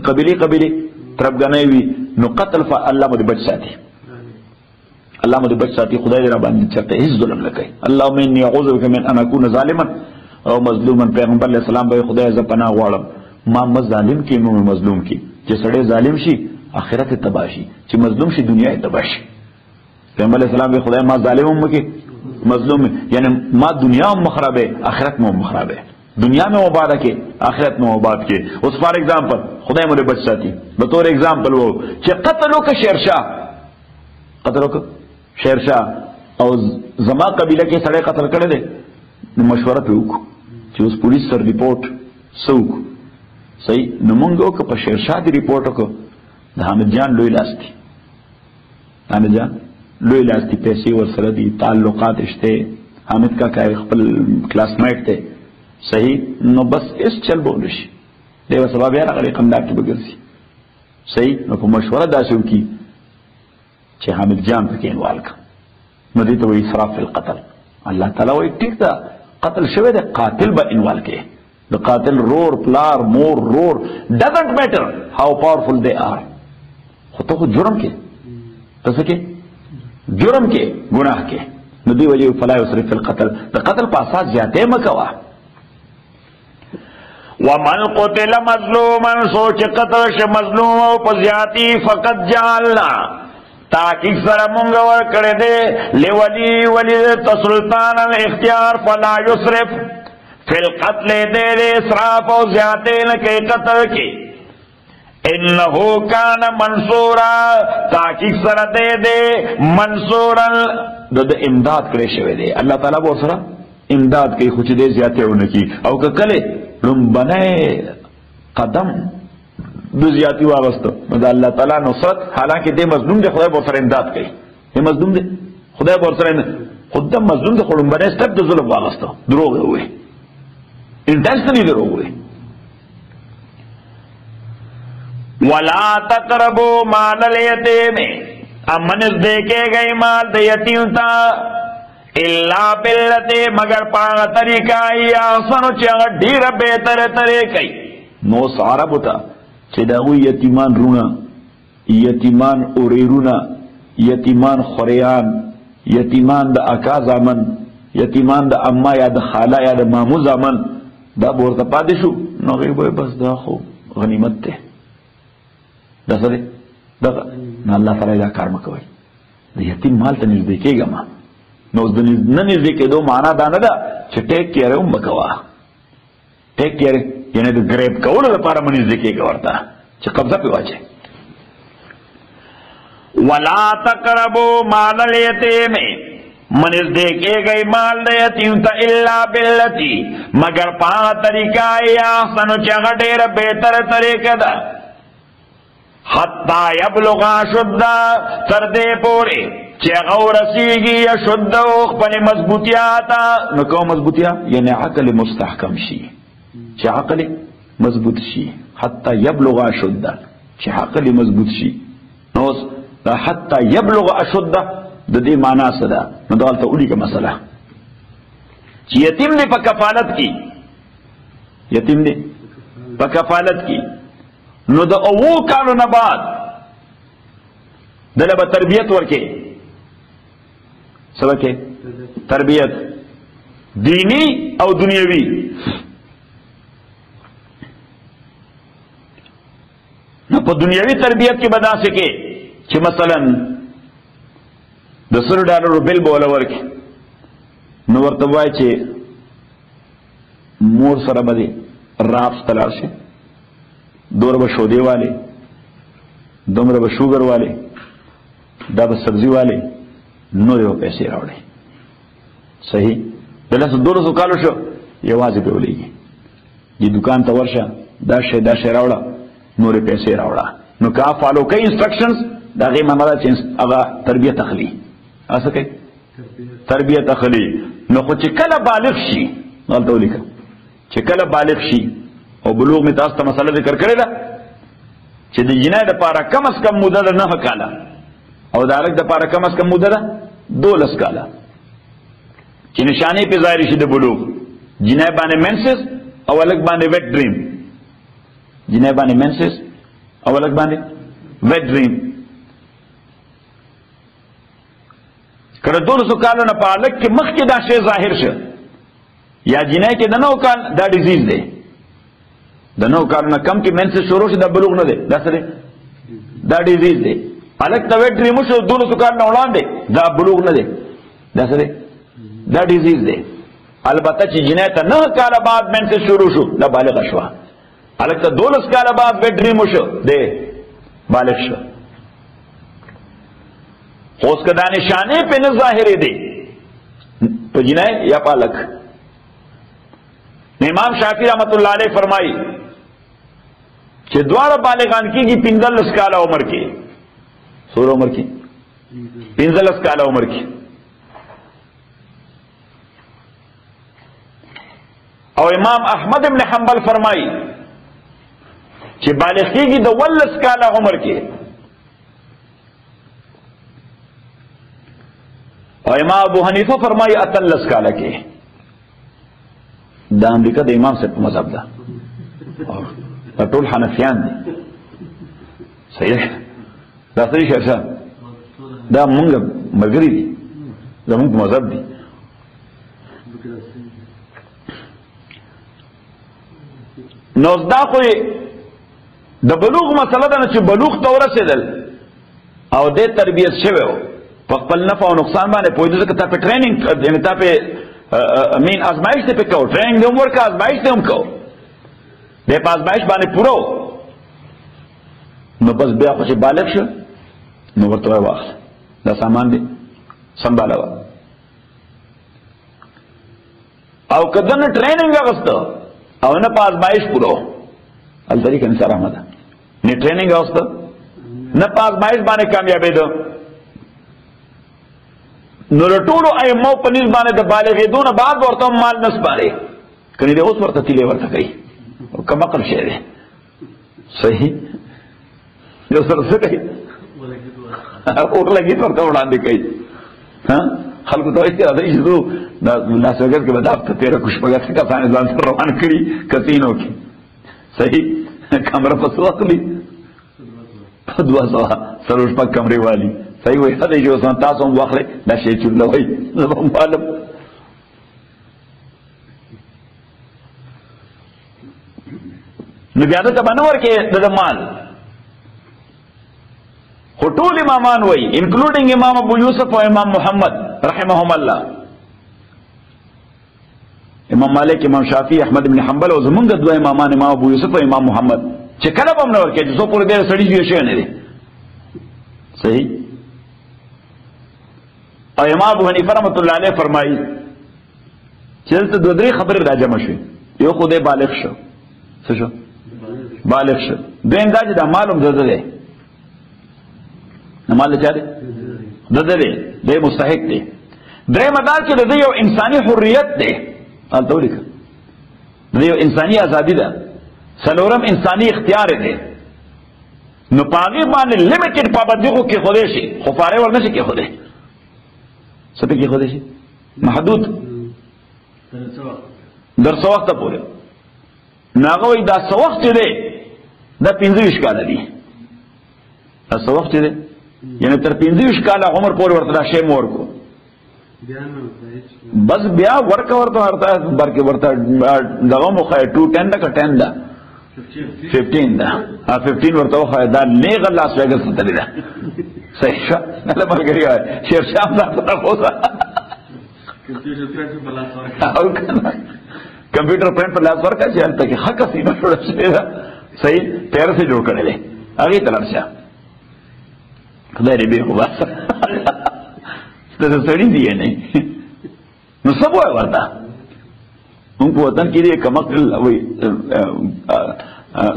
قبيله تربګنی وي نو قتل فالله مو بچ ساتي الله مو بچ ساتي خدای دې را باندې چرته هیڅ ظلم نه کوي اللهم اني اعوذ بك من ان اكون ظالما او مظلوما پیغمبر علیہ السلام به خدای ز پناه غواړم ما ظالم کې نو مظلوم کې چې سړی ظالم شي آخرت تباشي چې مظلوم شي دنیا تباشي پیغمبر علیہ السلام به خدای ما ظالم هم کې مظلوم یعنی ما دنیا هم خرابه آخرت مو خرابه دنیا میں مبارک ہے آخرت میں مبارک ہے اس فار ایگزامپل خدای مجھے بچ ساتھی بطور ایگزامپل وہ کہ قتلو کا شیرشاہ قتلو کا شیرشاہ او زما قبیلہ کے سڑے قتل کرے دے مشورہ پہ اوکو چې اوس پولیس سر ریپورٹ سوک صحیح نمونگو که پا شیرشاہ دی ریپورٹو کو دا حامد جان لوی لاستی حامد جان لوی لاستی پیسے ورسره دی تعلقات اشتے حامد کا کاری خپل کلاس میٹ تے صحیح نو بس اس چل بولش دیو سبا بیا راغلی قندار کې بګرځي صحیح نو په مشوره داسو کی چې حامد جان پکې انوال کا نو دې ته وی اسراف فی القتل الله تعالی وی ټیک دا قتل شوی د قاتل به انوال کې د قاتل رور پلار مور رور doesn't matter how powerful they are خو ته جرم کې تاسو کې جرم کې گناہ کې نو دی ولی فلا یسرف فی القتل د قتل په اساس زیاته مکوا ومن قتل مظلوما سوچ قتل ش مظلوم او پزیاتی فقط جعلنا تحقیق سره مونږ ور کړی دی لولی سلطان الاختیار فلا یسرف فی القتل دیر اسراف او زیاته نه کوي قتل کې انه کان منصورا تحقیق سره دی منصورا د امداد کړی شوی دی الله تعالی به سره امداد کوي خو چې دی زیاته ونه کی او کله لنبنه قدم دو زیادتی واغستو دا اللہ تعالی نصرت حالانکہ دے مظلوم دے خدای بور سر امداد کئی دے مظلوم دے خدای بور سر خود دا مظلوم دے خود لنبنه سٹپ دو ظلم واغستو دروغ ہوئے انٹینشنلی دروغ ہوئے وَلَا تَقْرَبُوا مَالَ الْيَتِيمِ امنز دیکھے گئی مال دے یتیم تا الا باللتی مگر پاغا طریقہ یا احسنو چاگا ڈیر بہتر طریقہ نو سعرب تا چی داوی یتیمان رونا یتیمان اوریرونا یتیمان خوریان یتیمان دا اکا زامن یتیمان دا اما یا دا خالا یا دا مامو زامن دا بورتا پادشو نو غیبوی بس دا خو غنیمت تے دا سرے دا نا اللہ تعالی دا کار مکوئی دا یتیم مال تا نزدیکے گا ما نو ننزدې کېدو معنا دا نه ده چې ټیک کېر هم وکوا ټیک کېر یعنی د ګریب کولو لپاره منځدې کېږي ورته چې قبضه پې واچي ولا تقربوا مال الیتیم منځدې کېږي مال د یتیم ته الا باللتی مگر په طریقه یا احسن چې هغه ډېره بهتره طریقه ده حتی یبلغ اشده تر دې پورې چې هغه ورسیږي یا شد او خپل مضبوطیاتا نو کوم مضبوطیا یعنی عقل مستحکم شي چې عقل مضبوط شي حتی یبلغ اشد چې عقل مضبوط شي نو حتی یبلغ اشد د دې معنا څه ده نو دالته اولي کې مسله چې یتیم دې په کفالت کې یتیم دی په کفالت کې. نو د 9 کالو نه بعد دله به تربیت ورکې. څه ورکې؟ تربیت دینی او دنیوي. نو په دنیوي تربیت کې به داسې کې چې مثلا د $100 بل به ولا ورکې. نو ورته وایي چې مور سره به دې رافس ته لاړ شي، دومره به شودې والے، دومره به شوګر والے، دا به سبزي والے، نورې به پیسې راوړي. صحیح. د 200 کالو شو یوازې به ولېږي چې دکان ته ورشه، دا شی راوړه، نورې پیسې راوړه. نو که فالو کوي انسټرکشنز د هغې معنا ده چې هغه تربیت اخلي. څه کوي؟ تربیت اخلي. نو خو چې کله بالغ شي، دلته ولیکه چې کله بالغ شي، او بلوغ مې تاسو ته مسله ذکر کړې ده چې د جنای دپاره کم از کم موده ده 9 کاله او د هلک دپاره کم از کم موده ده 12 کاله چې نشانې پې ظاهرې شي د بلوغ. جنای باندې منسس او هلک باندې ویټ ډریم. جنای باندې منسس او هلک باندې ویټ ډریم. کله 200 کالو نه په هلک کې مخکې دا شی ظاهر شه یا جنای کې د 9 کال دا ډیزیز دی، د 9 کالو نه کم کې منسس شروع شي، دا بلوغ نه دی، دا څه دی؟ دا ډیزیز دی. هلک ته ویټ ډریم وشو 200 کال نه وړاندې، دا بلوغ نه دی، دا څه دی؟ دا ډیزیز دی. البته چې جنای ته 9 کاله بعد منسس شروع شو، دا بالغ شوه. هلک ته 12 کاله بعد ویټ ډریم وشو، دی بالغ شو. خو اوس که دا نشانې پې نه ظاهرې دی په جنای یا په هلک. امام شافعی رحمت الله علیه فرمایي چې دواړه بالغان کېږي 15 کاله عمر کې. څومره عمر کې؟ 15 کاله عمر کې. او امام احمد ابن حنبل فرمایي چې بالغ کېږي د 19 کاله عمر کې. او امام ابو حنیفه فرمایي 18 کاله کې. دا امریکا د امام صاحب مذهب ده، دا ټول حنفیان دي. صحیح. دا صحیح شرشا دا مونږ ملګري دي، زمونږ مذهب دي. نو دا خو د بلوغ مسله ده چې بلوغ ته ورسېدل او د تربیت شوی و په خپل نفع او نقصان باندې پوهېدو، ځکه تا په ټریننګ یعنې تا په مین ازمایش دې پې کوو، ټریننګ دې هم ورکړه، ازمایش دې هم کوو، دی په ازمایش باندې پوره و. نو بس بیا خو چې بالغ شو نو ورته وایي واخله دا سامان دی سنبالوه. او که ده نه ټریننګ اخیسته او نه په ازمایش پوره و، هلته دې کنیسه رحمه ده، نه ټریننګ اخیسته نه په ازمایش باندې کامیابېده، نو له ټولو ائمو په نسبت باندې د بالغېدو نه بعد ورته مال نه سپارې، کنې دی اوس ورته تیلې ورته کوي، کمعقل شی دی. صحیح. یو سره څه کوي؟ اورلګید ورته وړاندې کوي. خلکو ته وایي راځئ چې زه لاس وګر کې به دا هفته تېره کړو، شپږ اتیا کسان ځان سره روان کړي کسینو کې. صحیح. کمره په څو اخلي؟ په 200 څلور شپږ کمرې والي. صحیح وایي. ښه دی چې اوس تاسو هم واخلئ، دا شی چورلوئ، زه به هم والم. نو بیا دته به نه ورکې د مال. خو ټول امامان وایي انکلوډینګ امام ابو یوسف او امام محمد رحمهم الله، امام مالک، امام شافعی، احمد بن حنبل او زمونږ دوه امامان امام ابو یوسف او امام محمد چې کله به هم نه ورکې چې څو پورې ډېر سړي جوړ شوی نه دی. صحیح. او امام ابو حنیفه رحمت الله علیه فرمایي چې دلته دوه درې خبرې را جمع شوې. یو خو دی بالغ شو. څه شو؟ بالغ شو. دویم دا چې دا مال هم ده دی، نه مال چا دی؟ ده دی، دی مستحق دی. درېیمه دا چې د ده یو انساني حریت دی، هلته ولیکه د ده یو انساني ازادي ده. څلورم انساني اختیار دی. نو په هغې باندې لیمیټډ پابندي خو کېښودی شي، خو فارغ ور نه شي کېښودی. څه پې کېښودی شي؟ محدود در څه وخته پورې. ناغه وای دا څه وخت دی دا 25 کال دی دا څه وخت دی یعنی تر 25 کال عمر پورې ورته شی مور کو بس بیا ورکه ورته ورته برکه ورته دغه مخه 210 دا 10 دا 15 دا 15 ورته خو دا نه غلا سوګل ستل دا صحیح شو نه مرګري شیر شام دا تاسو computer print पर लास्ट वर्क है तक हक सीमा थोड़ा सही पैर से जोड़ कर ले आगे तरफ से खुदा रे बेखुदा तो सड़ी दिए नहीं न सब हुआ वाला उनको वतन के लिए कमकल वही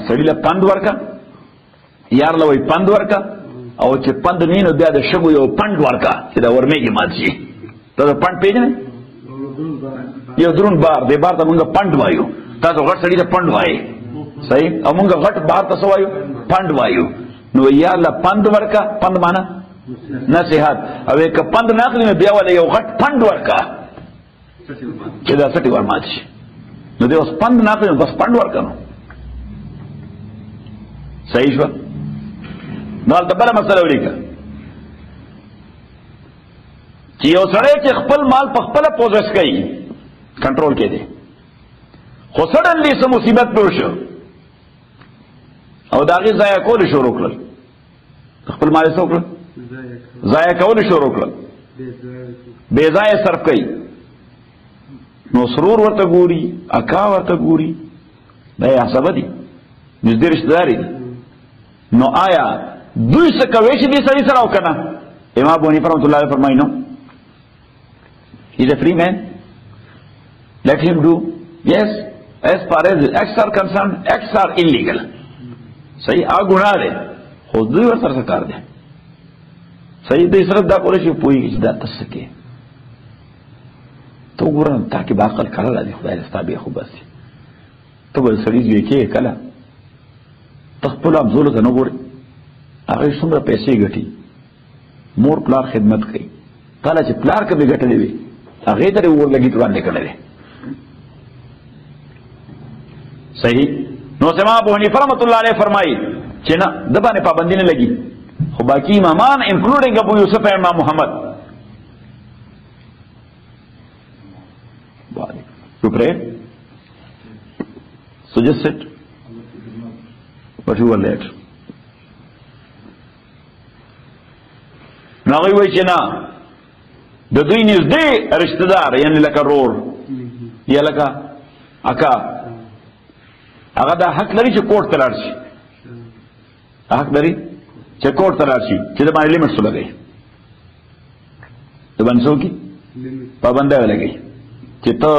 सड़ी ला पंद वर्क यार ला वही पंद वर्क और चे पंद नहीं न दिया शगु यो पंड वर्क सीधा वर्मे की माची तो पंड पेज ने यो द्रुन बार दे बार तमुंगा पंड वायु तातो घट सड़ी पंड वाये सही अमुंगा घट बार तसो वायु पंड वायु नो यार ला पंद वर्का पंद माना नसीहत अब एक पंद नाखली में बिया वाले यो घट पंड वर्का केदा सटी वार माची नो दे उस पंद नाखली में बस पंड वर्का नो सही शो नाल तबला मसला वलीका कि यो सड़े के खपल माल पखपल पोजेस कई कंट्रोल के दे खो सडनली से मुसीबत पे शो और दागी जाया को शो रोकल खपल माल से रोकल जाया को शो रोकल बेजाय सर्फ कई नो सरूर वर्त गोरी अका वर्त गोरी दया सबदी निजदे रिश्तेदारी नो आया दुई से कवेश भी सही सराव करना इमाम बोनी रहमतुल्लाह अलैहि फरमाई no He's a free man. Let him do. Yes, as far as acts are concerned, acts are illegal. सही आ गुनाह है खुद ही वसर से कर दे सही तो इस रद्दा को लेके पूरी इज्जत तस सके तो गुरन ताकि बाकल कला ला खुदा इस्ताबी खूब बस तो बल सड़ी जो के कला तखपल अब जोल का नगोर आगे सुंदर पैसे घटी मोर प्लार खिदमत कई कला च प्लार के भी घट देवे आगे तेरे वो लगी तुरंत निकल रहे सही नो समा अबू हनीफा रहमतुल्लाह अलैह फरमाई चिना दबा ने पाबंदी ने लगी हो बाकी इमामान इंक्लूडिंग अबू यूसुफ एंड इमाम Mohammad you pray so just sit but you were late now we चिना د دوی نږدې رشتہ دار یعنی لکه رور یا لکه اکا هغه دا حق لري چې کوټ ته لاړ شي حق لري چې کوټ ته لاړ شي چې د باندې لیمټس لګي د باندې څوکي پابنده لګي چې ته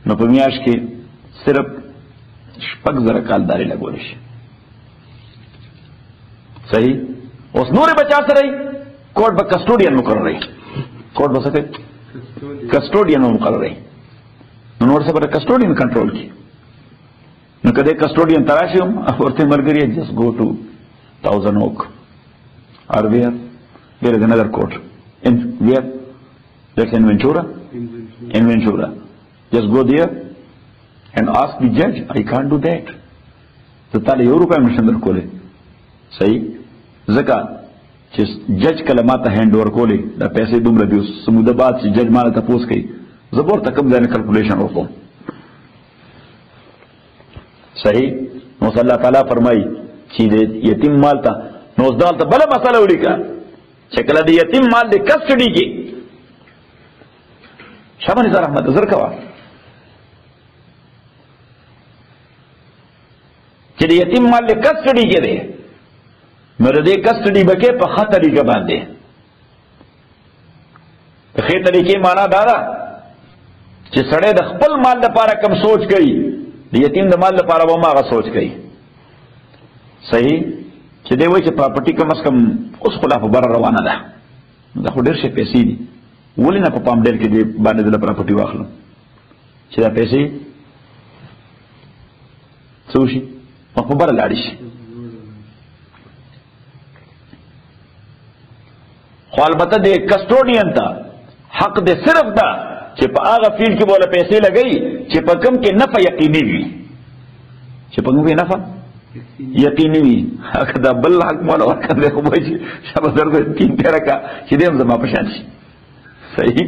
نو په میاش کې صرف شپږ زره کالداري لګول شي صحیح اوس نورې بچا سره کوټ به کسټوډین مقرر رہی कोर्ट बस कस्टोडियन में मुकर्रर है नोट से पर कस्टोडियन कंट्रोल की न कदे कस्टोडियन तराशी हम और थे मर गई just go to 1000 Oak or where there is another court in where that's in Ventura just go there and ask the judge I can't do that तो ताले यूरोपा में शंदर कोले सही ज़का जज कलमाता हैंड ओवर कोले दा पैसे दुम रही समुद्र बाद से जज माना तपोस कई जबर तकब जाने कैलकुलेशन होको सही नौस अल्लाह ताला फरमाई चीज़े यतीम माल था नौस दाल था बला मसाला उड़ी का चकला दी यतीम माल दे कस्टडी की शाबान निसार अहमद अजर कवा चीज़े यतीम माल दे कस्टडी के दे मेरे दे कस्टडी बके पखा तरीका बांधे खे तरीके माना दादा कि सड़े द खपल माल द पारा कम सोच गई यतीम द माल द पारा वो मागा सोच गई सही कि दे वही प्रॉपर्टी कम अज कम उस खुलाफ बड़ा रवाना दा दा खुदेर से पैसे दी वोली ना पाम डेल के दे बाने दे प्रॉपर्टी वाखलो चिदा पैसे सोशी मखबर लाड़ी अलबत्ता दे कस्टोडियन था हक दे सिर्फ दा कि आगा फील्ड के बोला पैसे लगई कि कम के नफा यकीनी भी چې په موږ نفع یقیني وي هغه دا بل حق مولا ورکړي خو به چې شابه درته تین ترکا چې دې هم زما په شان شي صحیح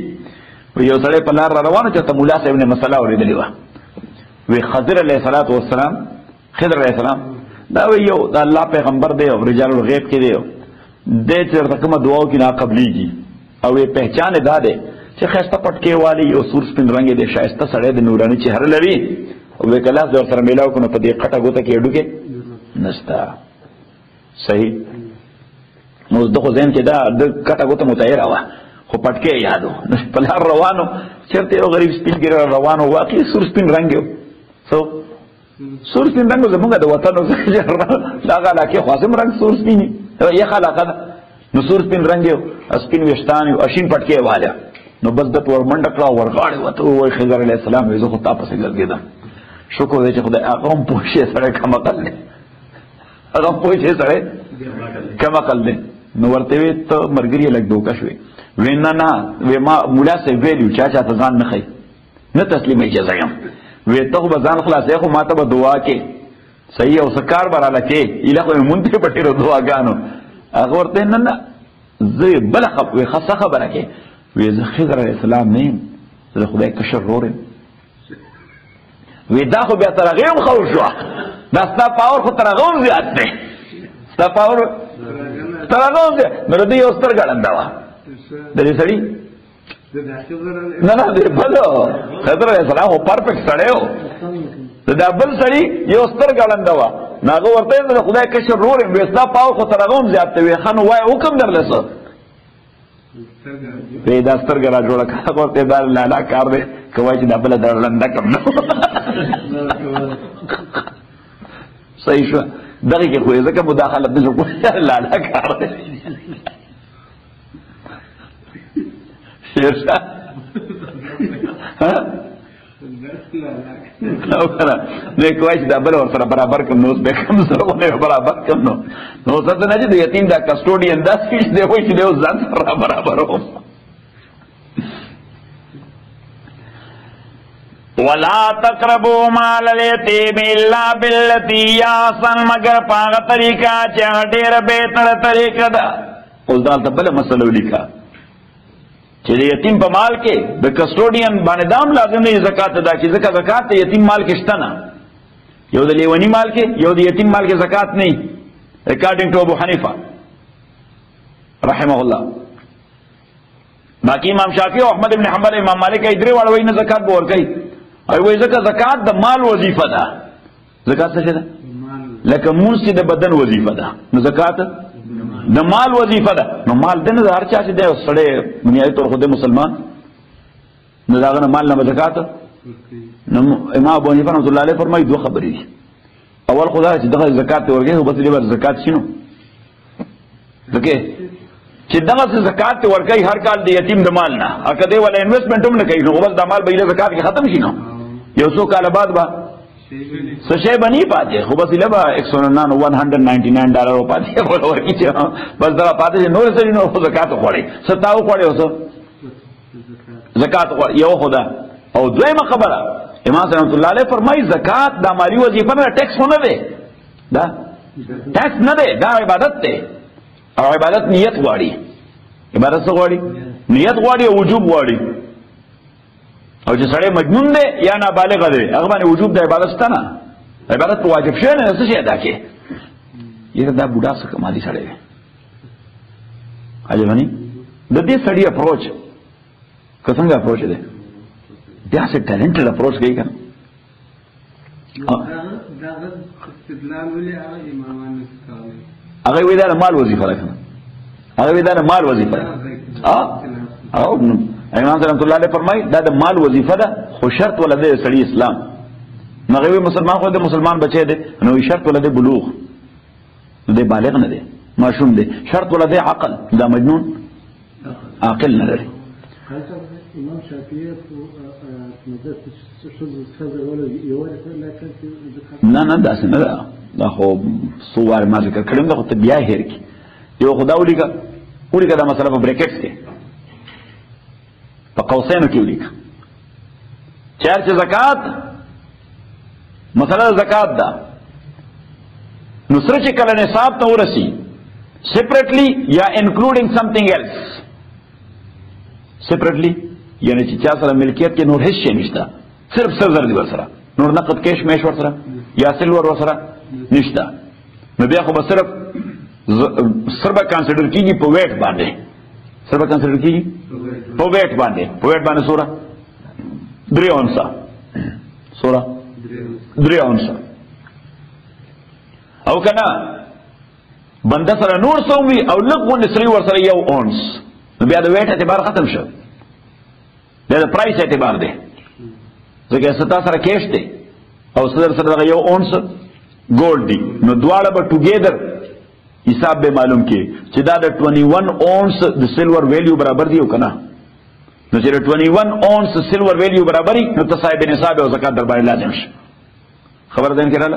یو سړی په لار روانو چې ته مولا صاحب نه مسله اورېدلې وه وی خضر علیه السلام خضر علیه السلام دا وی یو د الله پیغمبر دی او رجال الغیب کې دی دې چې ورته کومه دعا وکړي نه قبلېږي او یې پہچان دا دی چې ښایسته پټکې والی یو سور سپین رنګ دی ښایسته سړی د نوراني چهره لري او وی که لاس دې ورسره میلاو کړو نو په دې قټه ګوته کې هډوکې نشته صحیح نو د خو ذهن کې دا د کټه ګوته متعیره وه خو پټکې یادو په لار روانو چېرته یو غریب سپین ګیره روانو واقعي سور سپین رنګ یو سور سپین رنګ زمونږ د وطن دغه علاقې خو هسې رنګ سور سپین یخه علاقه ده نو سور سپین رنګ یو سپین ویښتان یو اشین پټکې واله نو بس دته ور منډه کړه ورغاړې وته ووایي خضر علیه السلام وایي زه خو تا پسې ګرځېدم شکر دی چې خدای هغه هم پوه شي سړی کم عقل دی هغه هم پوه شي سړی کم عقل دی نو ورته وی ته ملګري یې لږ دوکه شوې وی نه نه وی ما ملا صاحب ویلي چا چاته ځان نه ښایي نه تسلیموي چې زه یم وی ته خو به ځان خلاصوې خو ما ته به دعا کې صحیح او څه کار به راله کې ایله خو یې مونږ ته په ډېرو دعاګانو هغه ورته نه نه زه بله وی ښه خبره کې وی زه خضر علیه السلام نه یم زه د خدای کشر رور یم وی دا خو بیا تر هغې هم ښه وشوه دا ستا پاور خو تر هغه هم زیات دی ستا پاور تر هغه هم زیات نو د دې یو سترګه ړنده وه د دې سړي نه نه د بل خضر علیه السلام خو پرفیکټ سړی و د دا بل سړي یو سترګه ړنده وه نو هغه ورته یې د خدای کشر رور یم وی ستا پاور خو تر هغه هم زیات دی وی ښه نو وایه حکم درله څه وی دا سترګه را جوړه کړه هغه ورته دا لالا کار دی که وایي چې دا بله در ړنده کړم نو صحیح شوه دغې کې خو یې ځکه مداخلت نه شو کولی لالا کار دی شیرشاه دی که وایي چې دا بله ورسره برابر کړم نو اوس بیا کم سره ونه برابر کړم نو اوس هلته نه چې د یتیم دا کسټوډین داسې کړي چې دی وایي چې دی اوس ځان سره برابروم ولا تقربوا مال اليتيم الا بالتي احسن مگر پاغه طریقہ چې ډېر بهتر طریقه ده اوس دلته بله مسله ولیکه چې د یتیم په مال کې د کسټوډین باندې دام لازم دی زکات ادا کړي ځکه زکات د یتیم مال کې شته نه یو د لیونی مال کې یو د یتیم مال کې زکات نه اکارډینګ ټو ابو حنیفه رحمه الله باقی امام شافعی او احمد ابن حنبل امام مالک یې درې واړه وایي نه زکات به ورکوي او وایي ځکه زکات د مال وظیفه ده زکات څه شی ده لکه مونځ چې د بدن وظیفه ده نو زکات د مال وظیفه ده نو مال دنه هر چا چې دی سړی بنیادي طور خو د مسلمان نو د هغه نه مال نه زکات نو امام ابو حنیفه رحمۃ اللہ علیہ فرمایي دوه خبرې دي اول خدا چې دغه زکات ورکړي خو بس لري زکات شنو دغه چې دغه زکات ورکړي هر کال د یتیم د مال نه اګه دی ولا انویسټمنټ هم نه کوي نو بس د مال به له زکات کې ختم شي نو یو څو کال بعد به څه شی بنی پاتې خو بس لبا $199 پاتې ورکړي بس دا پاتې نور څه نو زکات وړي ستاو وړي اوس زکات یو خدا او دویمه خبره امام رحمۃ اللہ علیہ فرمایي زکات دا مالی وظیفه نه ټیکس نه دی دا ټیکس نه دی دا عبادت دی او عبادت نیت غواړي عبادت څه غواړي نیت غواړي او وجوب غواړي او چې سړی مجنون دی یا نابالغ دی هغه باندې وجوب د عبادت شته نه عبادت په واجب شوی نه څه شي ادا کې یره دا بوډا څه کمالي سړی دی عجیب نه د دې سړی اپروچ که څنګه اپروچ دی بیا څه ټیلنټډ اپروچ کوي کنه هغه وی دا مال وظیفه راکنه هغه وی دا مال وظیفه او امام رحمۃ اللہ علیہ فرمای دا د مال وظیفه ده خو شرط ولده سړی اسلام نغوی مسلمان خو د مسلمان بچی دی نو شرط ولده بلوغ د بالغ نه دی معصوم دی شرط ولده عقل دا مجنون عاقل نه لري امام شافعي نه نه داسې نه ده دا خو څو وارې ما ذکر کړی دا خو ته بیا هېر کړي یو خو دا ولیکه دا مسله په بریکټس کې په قوسینو کې ولیکه چې زکات مسله زکات ده नुसरत कल निसाब तो रसी सेपरेटली या इंक्लूडिंग समथिंग एल्स सेपरेटली यानी चा सर मिल्कियत के नूर हिस्से निश्ता सिर्फ सरजर्दी वसरा नूर नकद कैश मेश वसरा या सिल्वर वसरा निश्ता नबिया को सिर्फ सर्व कंसिडर कीजिए पोवेट बांधे सर्व कंसिडर कीजिए पोवेट बांधे सोरा 3 औंसा सोरा 3 औंसा او کنا بنده سره نور سومي او لګون سری ور سره یو اونس نو بیا د ویټ اعتبار ختم شو دا د پرایس اعتبار دی ځکه ستا سره کیش دی او سره یو اونس ګولډ دی نو دواړه به ټوګیدر حساب به معلوم کې چې دا د 21 اونس د سلور ویلیو برابر دی او کنه نو چې 21 اونس سلور ویلیو برابر نو تصایب نصاب او زکات در باندې لازم شي خبر ده کړه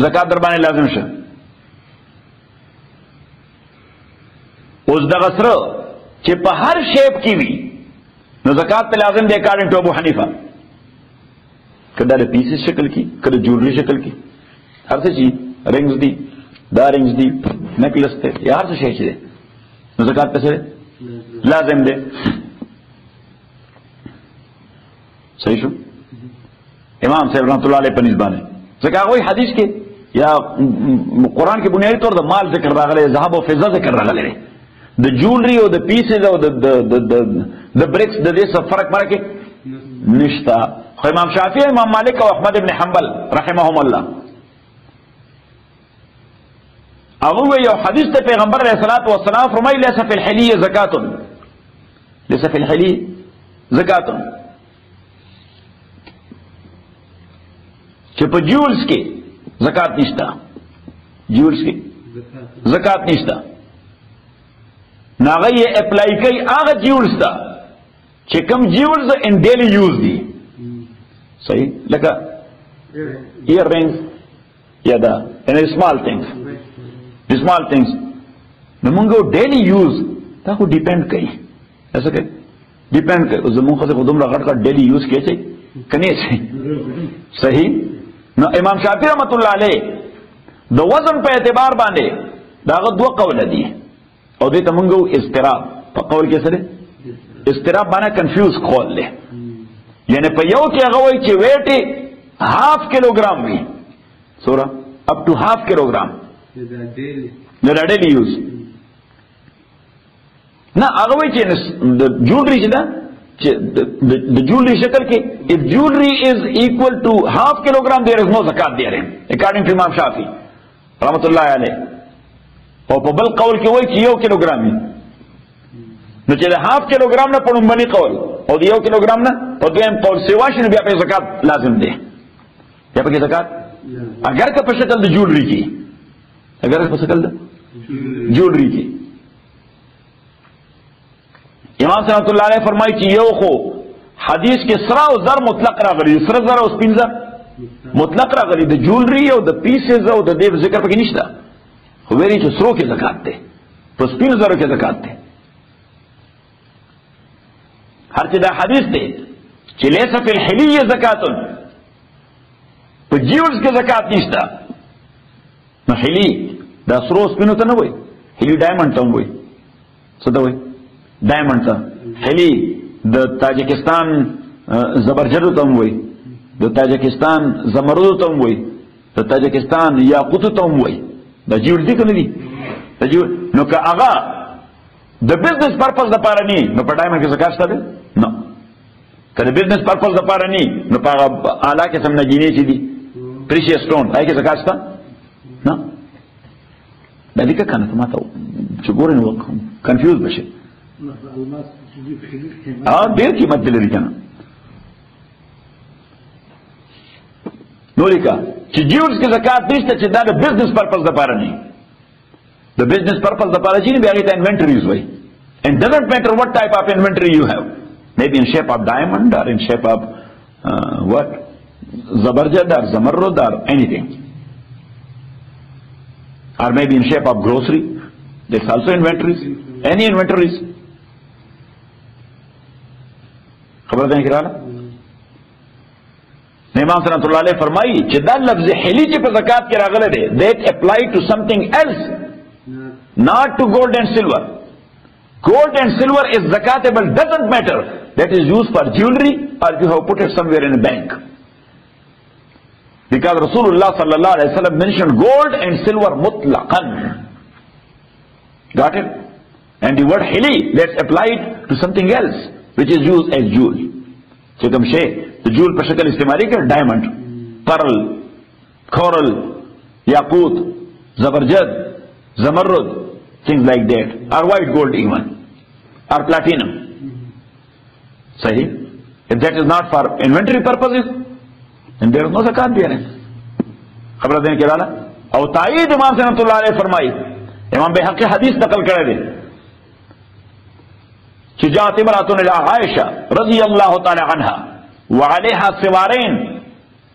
زکات در باندې لازم شه اوس دغه سره چې په هر شیپ کې وي نو زکات په لازم دی اکارډنګ ټو ابو حنیفه کله د پیسز شکل کې کله جوړری شکل کې هر څه شي رنگز دي دا رنگز دي نیکلس ته یا هر څه شي چې نو زکات په سره لازم دی صحیح شو امام صاحب رحمۃ اللہ علیہ پنځ باندې ځکه هغه حدیث کې یا قرآن کې بنیادی طور د مال ذکر راغلی ذهب او فضه ذکر راغلی د جولری او د پیسز او د بریکس د دې څه فرق مرکه نشتا خو امام شافعی امام مالک او احمد ابن حنبل رحمهم الله هغه یو حدیث ته پیغمبر علیه الصلاۃ والسلام فرمایي لیس فی الحلی زکات لیس فی الحلی زکات چې په جولز کې زکات نشتا جولز کې زکات نشتا ناغه یې اپلای کوي هغه جولز ته چې کوم جولز ان ډیلی یوز دي صحیح لکه ایر رنگز یا دا ان سمال ثینگز نو موږ ډیلی یوز دا خو ډیپند کوي ایسا کوي ډیپند کوي زموږ خو دومره غټ غټ ډیلی یوز کیږي کني صحیح نو امام شافعی رحمۃ اللہ علیہ د وزن په اعتبار باندې داغه دوه قول دي او دې ته مونږ اضطراب په قول کې سره اضطراب باندې کنفیوز قول له یعنی په یو کې هغه وایي چې ویټ 0.5 کیلوګرام وي سورا اپ ټو 0.5 کیلوګرام دا ډیلی یوز نه هغه وایي چې د جوړری چې دا the jewelry shakal ke if jewelry is equal to 0.5 kilogram there is no zakat there according to Imam Shafi rahmatullah alayh او په بل قول کې وایي چې 1 کیلوګرام نو چې 0.5 کیلوګرام نه پړم باندې قول او 1 کیلوګرام نه په دویم قول سیوا شنه بیا په زکات لازم دی یا په زکات اگر که په شکل د جوړری کې اگر په شکل د جوړری کې امام صلی اللہ علیہ فرمائی چې یو خو حدیث کې سرا او زر مطلق راغلی سرا زر او سپین زر مطلق راغلی د جولری او د پیسز او د دې ذکر پکې نشته خو ویری چې سرو کې زکات ده په سپین زرو کې زکات ده هر چې دا حدیث ده چې لیس فی الحلی زکات په جیولز کې زکات نشته نو حلی دا سرو سپینو ته نه وای حلی ډایمنډ ته وای څه ته وای ډایمنډ ته حلی د تاجکستان زبرجد ته وای د تاجکستان زمرد ته وای د تاجکستان یاقوت ته وای د جیول دي کنه دي د جیول نو که هغه د بزنس پرپز د پاره نه نو په ډایمنډ کې زکات شته نو که د بزنس پرپز د پاره نه نو په اعلی کې سم نه جینې چې دي پریشیس سټون هغه کې زکات شته نه د دې کې کنه ته چې ګورې نو کنفیوز بشي ډېر قیمت لري کنه نو لیکه چې جیولز کې زکات نشته چې دا د بزنس پرپز لپاره نه د بزنس پرپز لپاره چې بیا غي ته انوینټریز وای and doesn't matter what type of inventory you have maybe in shape of diamond or in shape of what zabarjad or zamarrud or anything or maybe in shape of grocery there's also inventories any inventories خبر ده کړه امام صلی الله علیه فرمایي چې دا لفظ حلی چې په زکات کې راغلی دی that apply to something else not to gold and silver. Gold and silver is zakatable, doesn't matter that is used for jewelry or you have put it somewhere in a bank, because Rasulullah sallallahu alaihi wasallam mentioned gold and silver mutlaqan. Got it? And the word hili, let's apply it to something else which is used as jewel. So come say the jewel per shakal istemali kar diamond, pearl, coral, yaqut, zabarjad, zamarrud, things like that, or white gold even, or platinum. Sahih? If that is not for inventory purposes, then there is no zakat bearing. खबर देने के डाला और ताईद इमाम रहमतुल्लाह अलैह फरमाई, इमाम बैहक़ी हदीस नकल कर दे कि जात इमरातुन इला आयशा रज़ियल्लाहु तआला अन्हा व अलैहा सिवारैन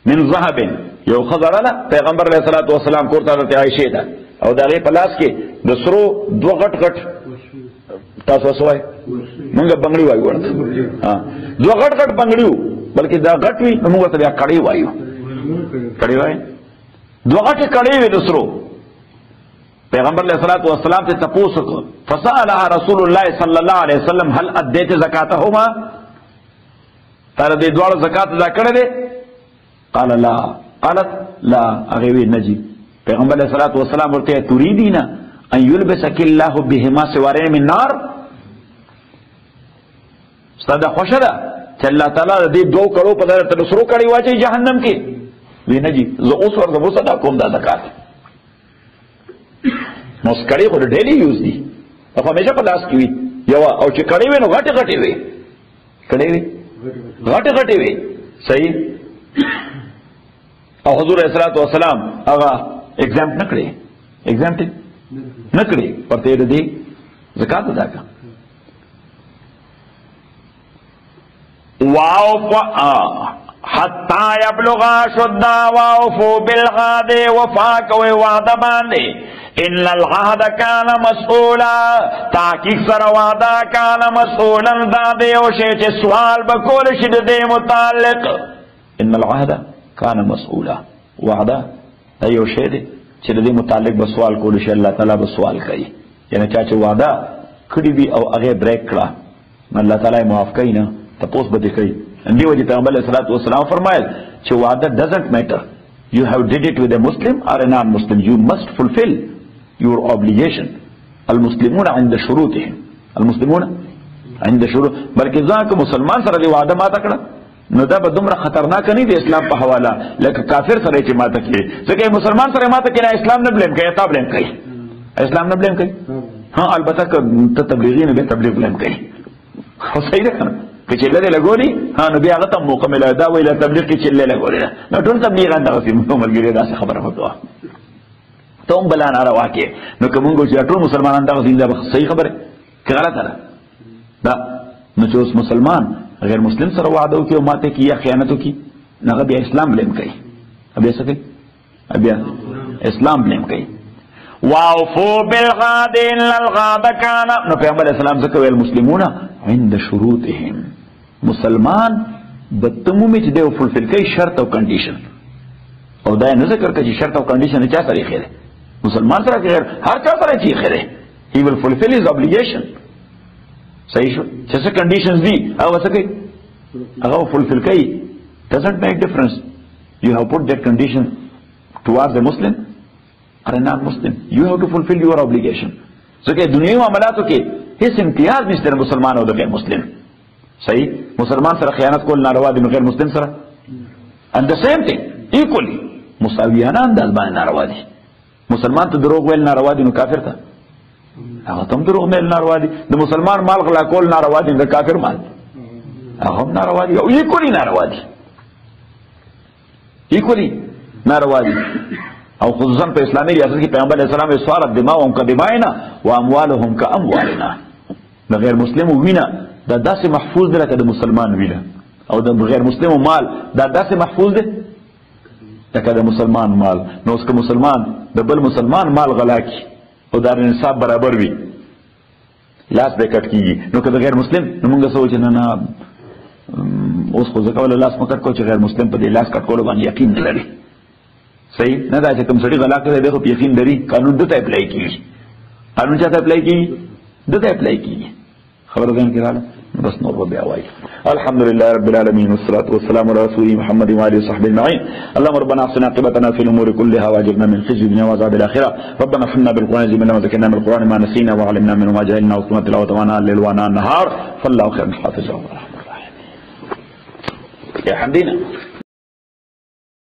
मिन ज़हबिन युख़ज़ लहा पैगंबर अलैहिस्सलातु वस्सलाम को हज़रत आयशा था और दागे पलास के दसरो दो गट गट تاسو وسوای موږ بنگړی وایو ورته ها دو غټ غټ بنگړیو بلکې دا غټ وی موږ ته بیا کړی وایو کړی وای دو غټ کړی وی دسرو پیغمبر علیہ الصلوۃ والسلام ته تپوس کو فسالها رسول الله صلی الله علیه وسلم هل ادیت زکاتهما تر دې دوه زکات ادا کړې ده قال لا قالت لا اغوی نجی پیغمبر علیہ الصلوۃ والسلام ورته تريدینا ان يلبسك الله بهما سوارين من نار صدا خوشدا چې الله تعالی دې دوه کړو په دره تر سرو کړي واچي جهنم کې وینه جی زه اوس ورته صدا کوم دا زکات نو سکړي خو ډېلی یوز دي په همیشه په لاس کې وي یو او چې کړي وي نو غټه غټه وي کړي وي غټه غټه وي صحیح او حضور صلی الله علیه وسلم هغه ایگزامپ نکړي ایگزامپ نکړي پرته دې زکات ادا کا حتی یبلغ اشدہ واوفوا بالعهد وفاق و وعده باندې ان العهد کان مسئولا تحقیق سره وعده کان مسئولا دا دی او شی چې سوال بکول شي د متعلق ان العهد کان مسئولا وعده دا یو شی دی چې د متعلق به سوال کول شي الله تعالی به سوال کوي یعنی چا چې وعده کړی وي او هغه بریک کړه الله تعالی معاف کوي نه تپوس به کوي اندی وجه پیغمبر علیہ الصلوۃ والسلام فرمایل چې وعده doesn't matter you have did it with a Muslim or a non-Muslim you must fulfill your obligation المسلمون عند شروطهم المسلمون عند شروط بلکې ځکه مسلمان سره دی وعده ماته کړه نو دا به دومره خطرناک نه دی اسلام په حواله لکه کافر سره چې ماته کړي ځکه مسلمان سره ماته کړي اسلام نه بلیم کوي تا بلیم کوي اسلام نه بلیم کوي ها البته که ته تبلیغی نه به تبلیغ بلیم کوي خو صحیح ده کنه که چله لګوري ها نو بیا هغه ته موقع مله دا ویله تبلیغ کې چله لګوري نو ټول تبلیغ اندغه سي ملګری دا خبره وکړه ته هم بلا ناروا کې نو کوم چې ټول مسلمانان دا زنده صحیح خبره کې غلطه ده دا نو چې مسلمان غیر مسلم سره وعده وکي او ماته کې یا خیانت وکي هغه بیا اسلام بلیم کوي بیا څه کوي بیا اسلام بلیم کوي واوفوا بالعهد ان العهد كان نو پیغمبر اسلام څخه ویل مسلمون عند شروطهم مسلمان بتمو می چې دی فلفل کوي شرط او کنډیشن او دا نه ذکر کوي شرط او کنډیشن چا سره خیره مسلمان سره غیر هر چا سره چی خیره he will fulfill his obligation صحیح شو چې څه کنډیشنز دي هغه څه کوي هغه فلفل کوي doesn't make difference you have put that condition towards a Muslim or a non-Muslim you have to fulfill your obligation ځکه دنیوي معاملاتو کې هیڅ امتیاز نشته مسلمان او د غیر مسلم صحیح مسلمان سره خیانت کول ناروا دي نو غیر مسلم سره and the same thing equally مساویانه انداز باندې ناروا دي مسلمان ته دروغ ویل ناروا دي نو کافر ته هغه تم دروغ ویل ناروا دي د مسلمان مال غلا کول ناروا دي د کافر مال هغه ناروا دي او equally ناروا دي equally ناروا دي او خصوصا په اسلامي ریاست کې پیغمبر علیه السلام سوارت دماؤهم کدمائنا واموالهم کاموالنا د غیر مسلم وینا دا داسې محفوظ دی لکه د مسلمان وینا او د غیر مسلم مال دا داسې محفوظ دی لکه د مسلمان مال نو اوس که مسلمان د بل مسلمان مال غلا کی او دا نصاب برابر وي لاس به کټ کیږي نو که د غیر مسلم نو موږ سوچ نه اوس خو ځکه ول لاس مکټ کو چې غیر مسلم په دې لاس کټ کولو باندې یقین نه لري صحیح نه دا چې کوم سړي غلا کړی دی خو په یقین لري قانون دته اپلای کیږي قانون چاته اپلای کیږي دته اپلای کیږي خبر ده کې رااله بس نور بیا وایي الحمد لله رب العالمين والصلاه والسلام على رسول محمد وعلى وصحبه اجمعين اللهم ربنا احسن عاقبتنا في الامور كلها واجرنا من خزي الدنيا وعذاب الاخره ربنا ارحمنا بالقران زمنا وذكرنا من القران ما نسينا وعلمنا منه ما جهلنا وقنا تلاوته وانا الليل وانا النهار فالله خير حافظ ورحمه الله يا حمدينا